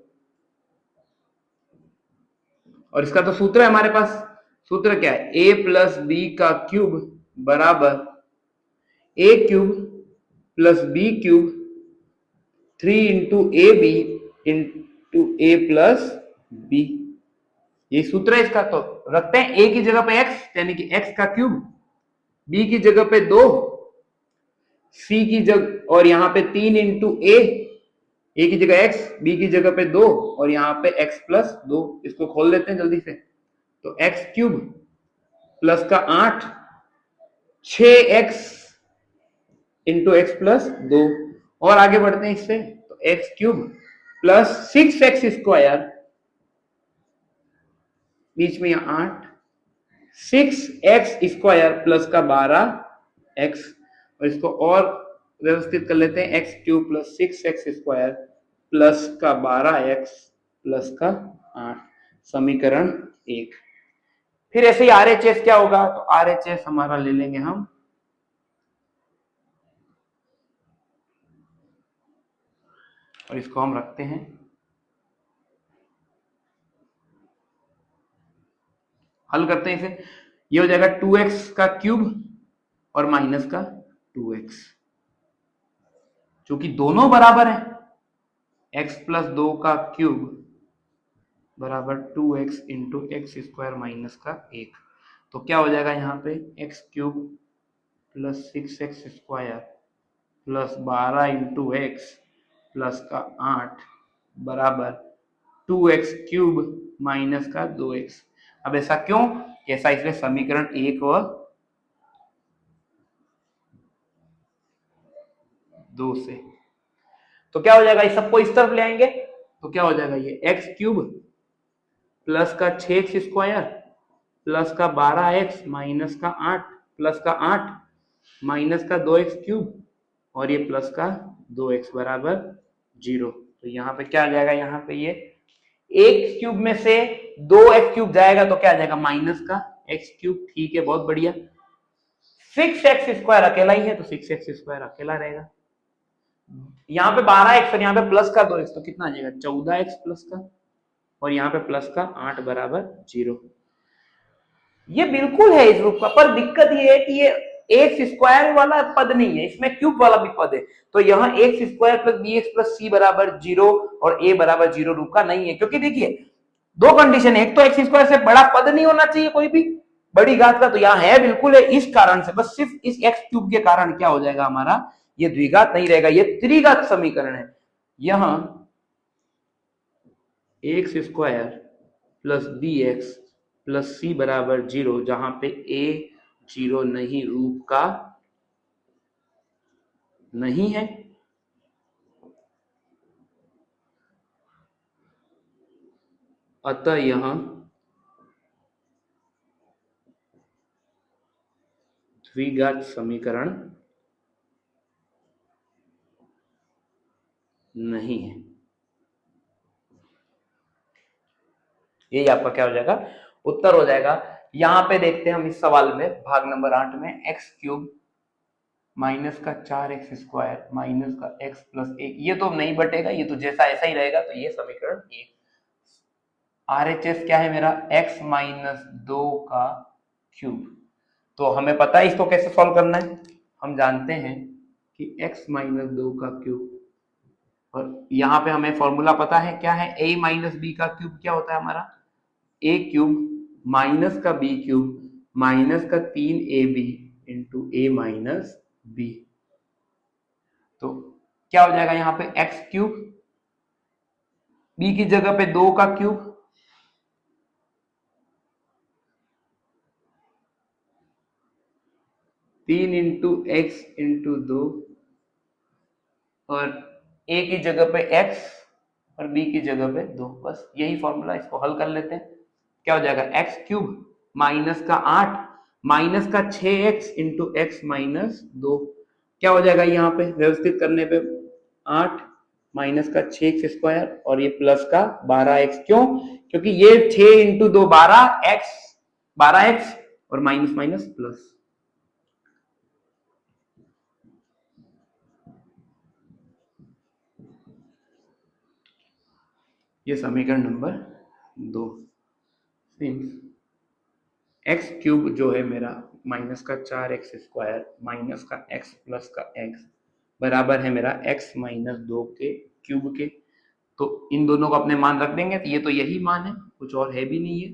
और इसका तो सूत्र है हमारे पास, सूत्र क्या है, a प्लस बी का क्यूब बराबर a क्यूब प्लस b cube 3 into A B into A plus B, ये सूत्र है इसका। तो रखते हैं a की जगह पे x, यानी कि x का क्यूब, b की जगह पे 2, c की जगह, और यहाँ पे 3 इंटू a की जगह x, b की जगह पे 2 और यहाँ पे x प्लस 2। इसको खोल लेते हैं जल्दी से, तो x क्यूब प्लस का 8, 6x इंटू एक्स प्लस 2। और आगे बढ़ते हैं इससे, तो x cube plus 6x square, बीच में 8, 6x स्क्वायर प्लस का 12x, और इसको और व्यवस्थित कर लेते हैं, x cube plus 6x square plus का 12x प्लस का 8, समीकरण 1। फिर ऐसे ही RHS क्या होगा, तो RHS हमारा ले लेंगे हम और इसको हम रखते हैं, हल करते हैं इसे। ये हो जाएगा 2x का क्यूब और माइनस का 2x, क्योंकि दोनों बराबर है, x प्लस 2 का क्यूब बराबर 2x into x square minus का 1। तो क्या हो जाएगा यहाँ पे, x cube plus 6x square plus 12 into x plus का 8 बराबर 2x क्यूब माइनस का 2x। अब ऐसा क्यों, ऐसा इसलिए समीकरण 1 व 2 से। तो क्या हो जाएगा, इस सबको इस तरफ ले आएंगे तो क्या हो जाएगा, ये एक्स क्यूब प्लस का 6x स्क्वायर प्लस का 12x माइनस का 8 प्लस का 8 माइनस का 2x क्यूब और ये प्लस का 2x बराबर 0। तो यहाँ पे क्या आ जाएगा, यहाँ पे ये x क्यूब में से 2x क्यूब जाएगा तो क्या आ जाएगा, माइनस का x क्यूब। ठीक है, बहुत बढ़िया। 6x स्क्वायर अकेला ही है तो 6x स्क्वायर अकेला रहेगा। यहाँ पे 12x और यहाँ पे प्लस का 2x तो कितना आ जाएगा, 14x प्लस का, और यहाँ पे प्लस का 8 बराबर 0। ये बिल्कुल है इस रूप का, पर दिक्कत ये है कि ये एक्स स्क्वायर वाला पद नहीं है, इसमें क्यूब वाला भी पद है। तो यहाँ x square plus B x plus c बराबर 0 और a बराबर 0 रूप का नहीं है, क्योंकि देखिए दो कंडीशन है, एक तो एक्स स्क्वायर से बड़ा पद नहीं होना चाहिए कोई भी बड़ी घात का, तो यहाँ है बिल्कुल है, इस कारण से, बस सिर्फ इस एक्स क्यूब के कारण क्या हो जाएगा हमारा, ये द्विघात नहीं रहेगा, ये त्रिघात समीकरण है। यहाँ x square plus B x plus c बराबर 0, जहां पे a 0 नहीं, रूप का नहीं है, अतः यहां द्विघात समीकरण नहीं है। यही आपका क्या हो जाएगा, उत्तर हो जाएगा। यहां पे देखते हैं हम इस सवाल में, भाग नंबर 8 में, एक्स क्यूब माइनस का 4x स्क्वायर माइनस का x प्लस 1, ये तो नहीं बटेगा, ये तो जैसा ऐसा ही रहेगा, तो ये समीकरण 1। RHS क्या है मेरा, x माइनस 2 का क्यूब। तो हमें पता है इसको कैसे सॉल्व करना है, हम जानते हैं कि x माइनस 2 का क्यूब, और यहाँ पे हमें फॉर्मूला पता है क्या है, a माइनस बी का क्यूब क्या होता है हमारा, a क्यूब माइनस का b क्यूब माइनस का 3ab into a minus b। तो क्या हो जाएगा यहाँ पे, x क्यूब, b की जगह पे 2 का क्यूब, तीन इंटू एक्स इंटू 2, और a की जगह पे x और b की जगह पे 2, बस यही फॉर्मूला, इसको हल कर लेते हैं। क्या हो जाएगा, एक्स क्यूब माइनस का 8 माइनस का 6x इंटू एक्स माइनस 2, क्या हो जाएगा यहाँ पे व्यवस्थित करने पे, 8 माइनस का 6x स्क्वायर और ये प्लस का 12x। क्यों, क्योंकि ये 6 इंटू 2 12x और माइनस माइनस प्लस। ये समीकरण नंबर 2। एक्स क्यूब जो है मेरा माइनस का 4x स्क्वायर माइनस का x प्लस का x बराबर है मेरा x माइनस 2 के क्यूब के। तो इन दोनों को अपने मान रख देंगे, तो ये तो यही मान है, कुछ और है भी नहीं है।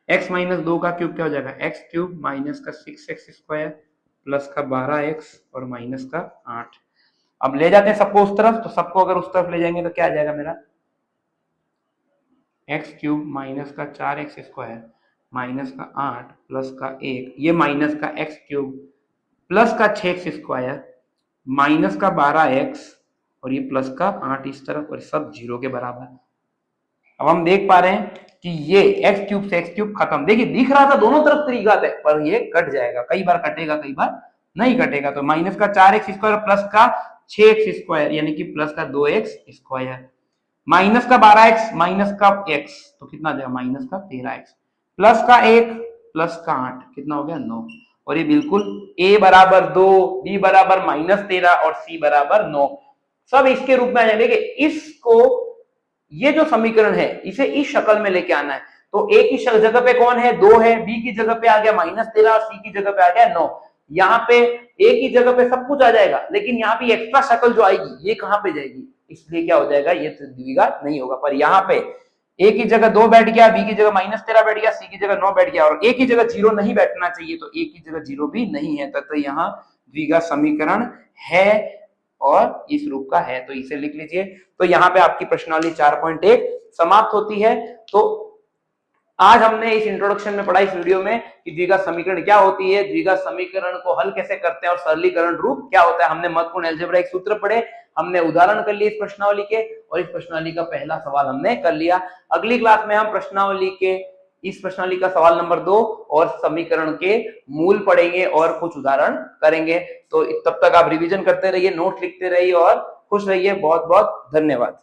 x माइनस 2 का क्यूब क्या हो जाएगा, x क्यूब माइनस का 6x स्क्वायर प्लस का 12x और माइनस का 8। अब ले जाते हैं सबको उस तरफ, तो सबको अगर उस तरफ ले जाएंगे तो क्या आ जाएगा मेरा, एक्स क्यूब माइनस का 4x स्क्वायर माइनस का 8 प्लस का 1, ये माइनस का एक्स क्यूब प्लस का 6x स्क्वायर माइनस का 12x और ये प्लस का 8 इस तरफ, और सब 0 के बराबर। अब हम देख पा रहे हैं कि ये x क्यूब से x क्यूब खत्म, देखिए दिख रहा था दोनों तरफ त्रिघात है पर ये कट जाएगा, कई बार कटेगा कई बार नहीं कटेगा। तो माइनस का 4x स्क्वायर प्लस का 6x स्क्वायर यानी कि प्लस का 2x स्क्वायर माइनस का 12x माइनस का x तो कितना आ जाएगा माइनस का 13x प्लस का 1 प्लस का 8 कितना हो गया 9। और ये बिल्कुल a बराबर 2, b बराबर -13 और c बराबर 9 सब इसके रूप में आ जाएंगे। इसको ये जो समीकरण है इसे इस शक्ल में लेके आना है। तो a की जगह पे कौन है 2 है, b की जगह पे आ गया -13 और c की जगह पे आ गया 9। यहाँ पे a की जगह पे सब कुछ आ जाएगा, लेकिन यहाँ पे एक्स्ट्रा शक्ल जो आएगी ये कहाँ पे जाएगी, इसलिए क्या हो जाएगा ये द्विघात नहीं होगा। पर यहाँ पे a की जगह 2 बैठ गया, b की जगह -13 बैठ गया, c की जगह 9 बैठ गया और a की जगह 0 नहीं बैठना चाहिए, तो a की जगह 0 भी नहीं है, तथा यहाँ द्विघात समीकरण है और इस रूप का है, तो इसे लिख लीजिए। तो यहाँ पे आपकी प्रश्नावली 4.1 समाप्त होती है। तो आज हमने इस इंट्रोडक्शन में पढ़ा इस वीडियो में कि द्विघात समीकरण क्या होती है, द्विघात समीकरण को हल कैसे करते हैं और सरलीकरण रूप क्या होता है। हमने महत्वपूर्ण अलजेब्राइक सूत्र पढ़े, हमने उदाहरण कर लिए इस प्रश्नावली के और इस प्रश्नावली का पहला सवाल हमने कर लिया। अगली क्लास में हम इस प्रश्नावली का सवाल नंबर 2 और समीकरण के मूल पढ़ेंगे और कुछ उदाहरण करेंगे। तो तब तक आप रिवीजन करते रहिए, नोट लिखते रहिए और खुश रहिए। बहुत बहुत धन्यवाद।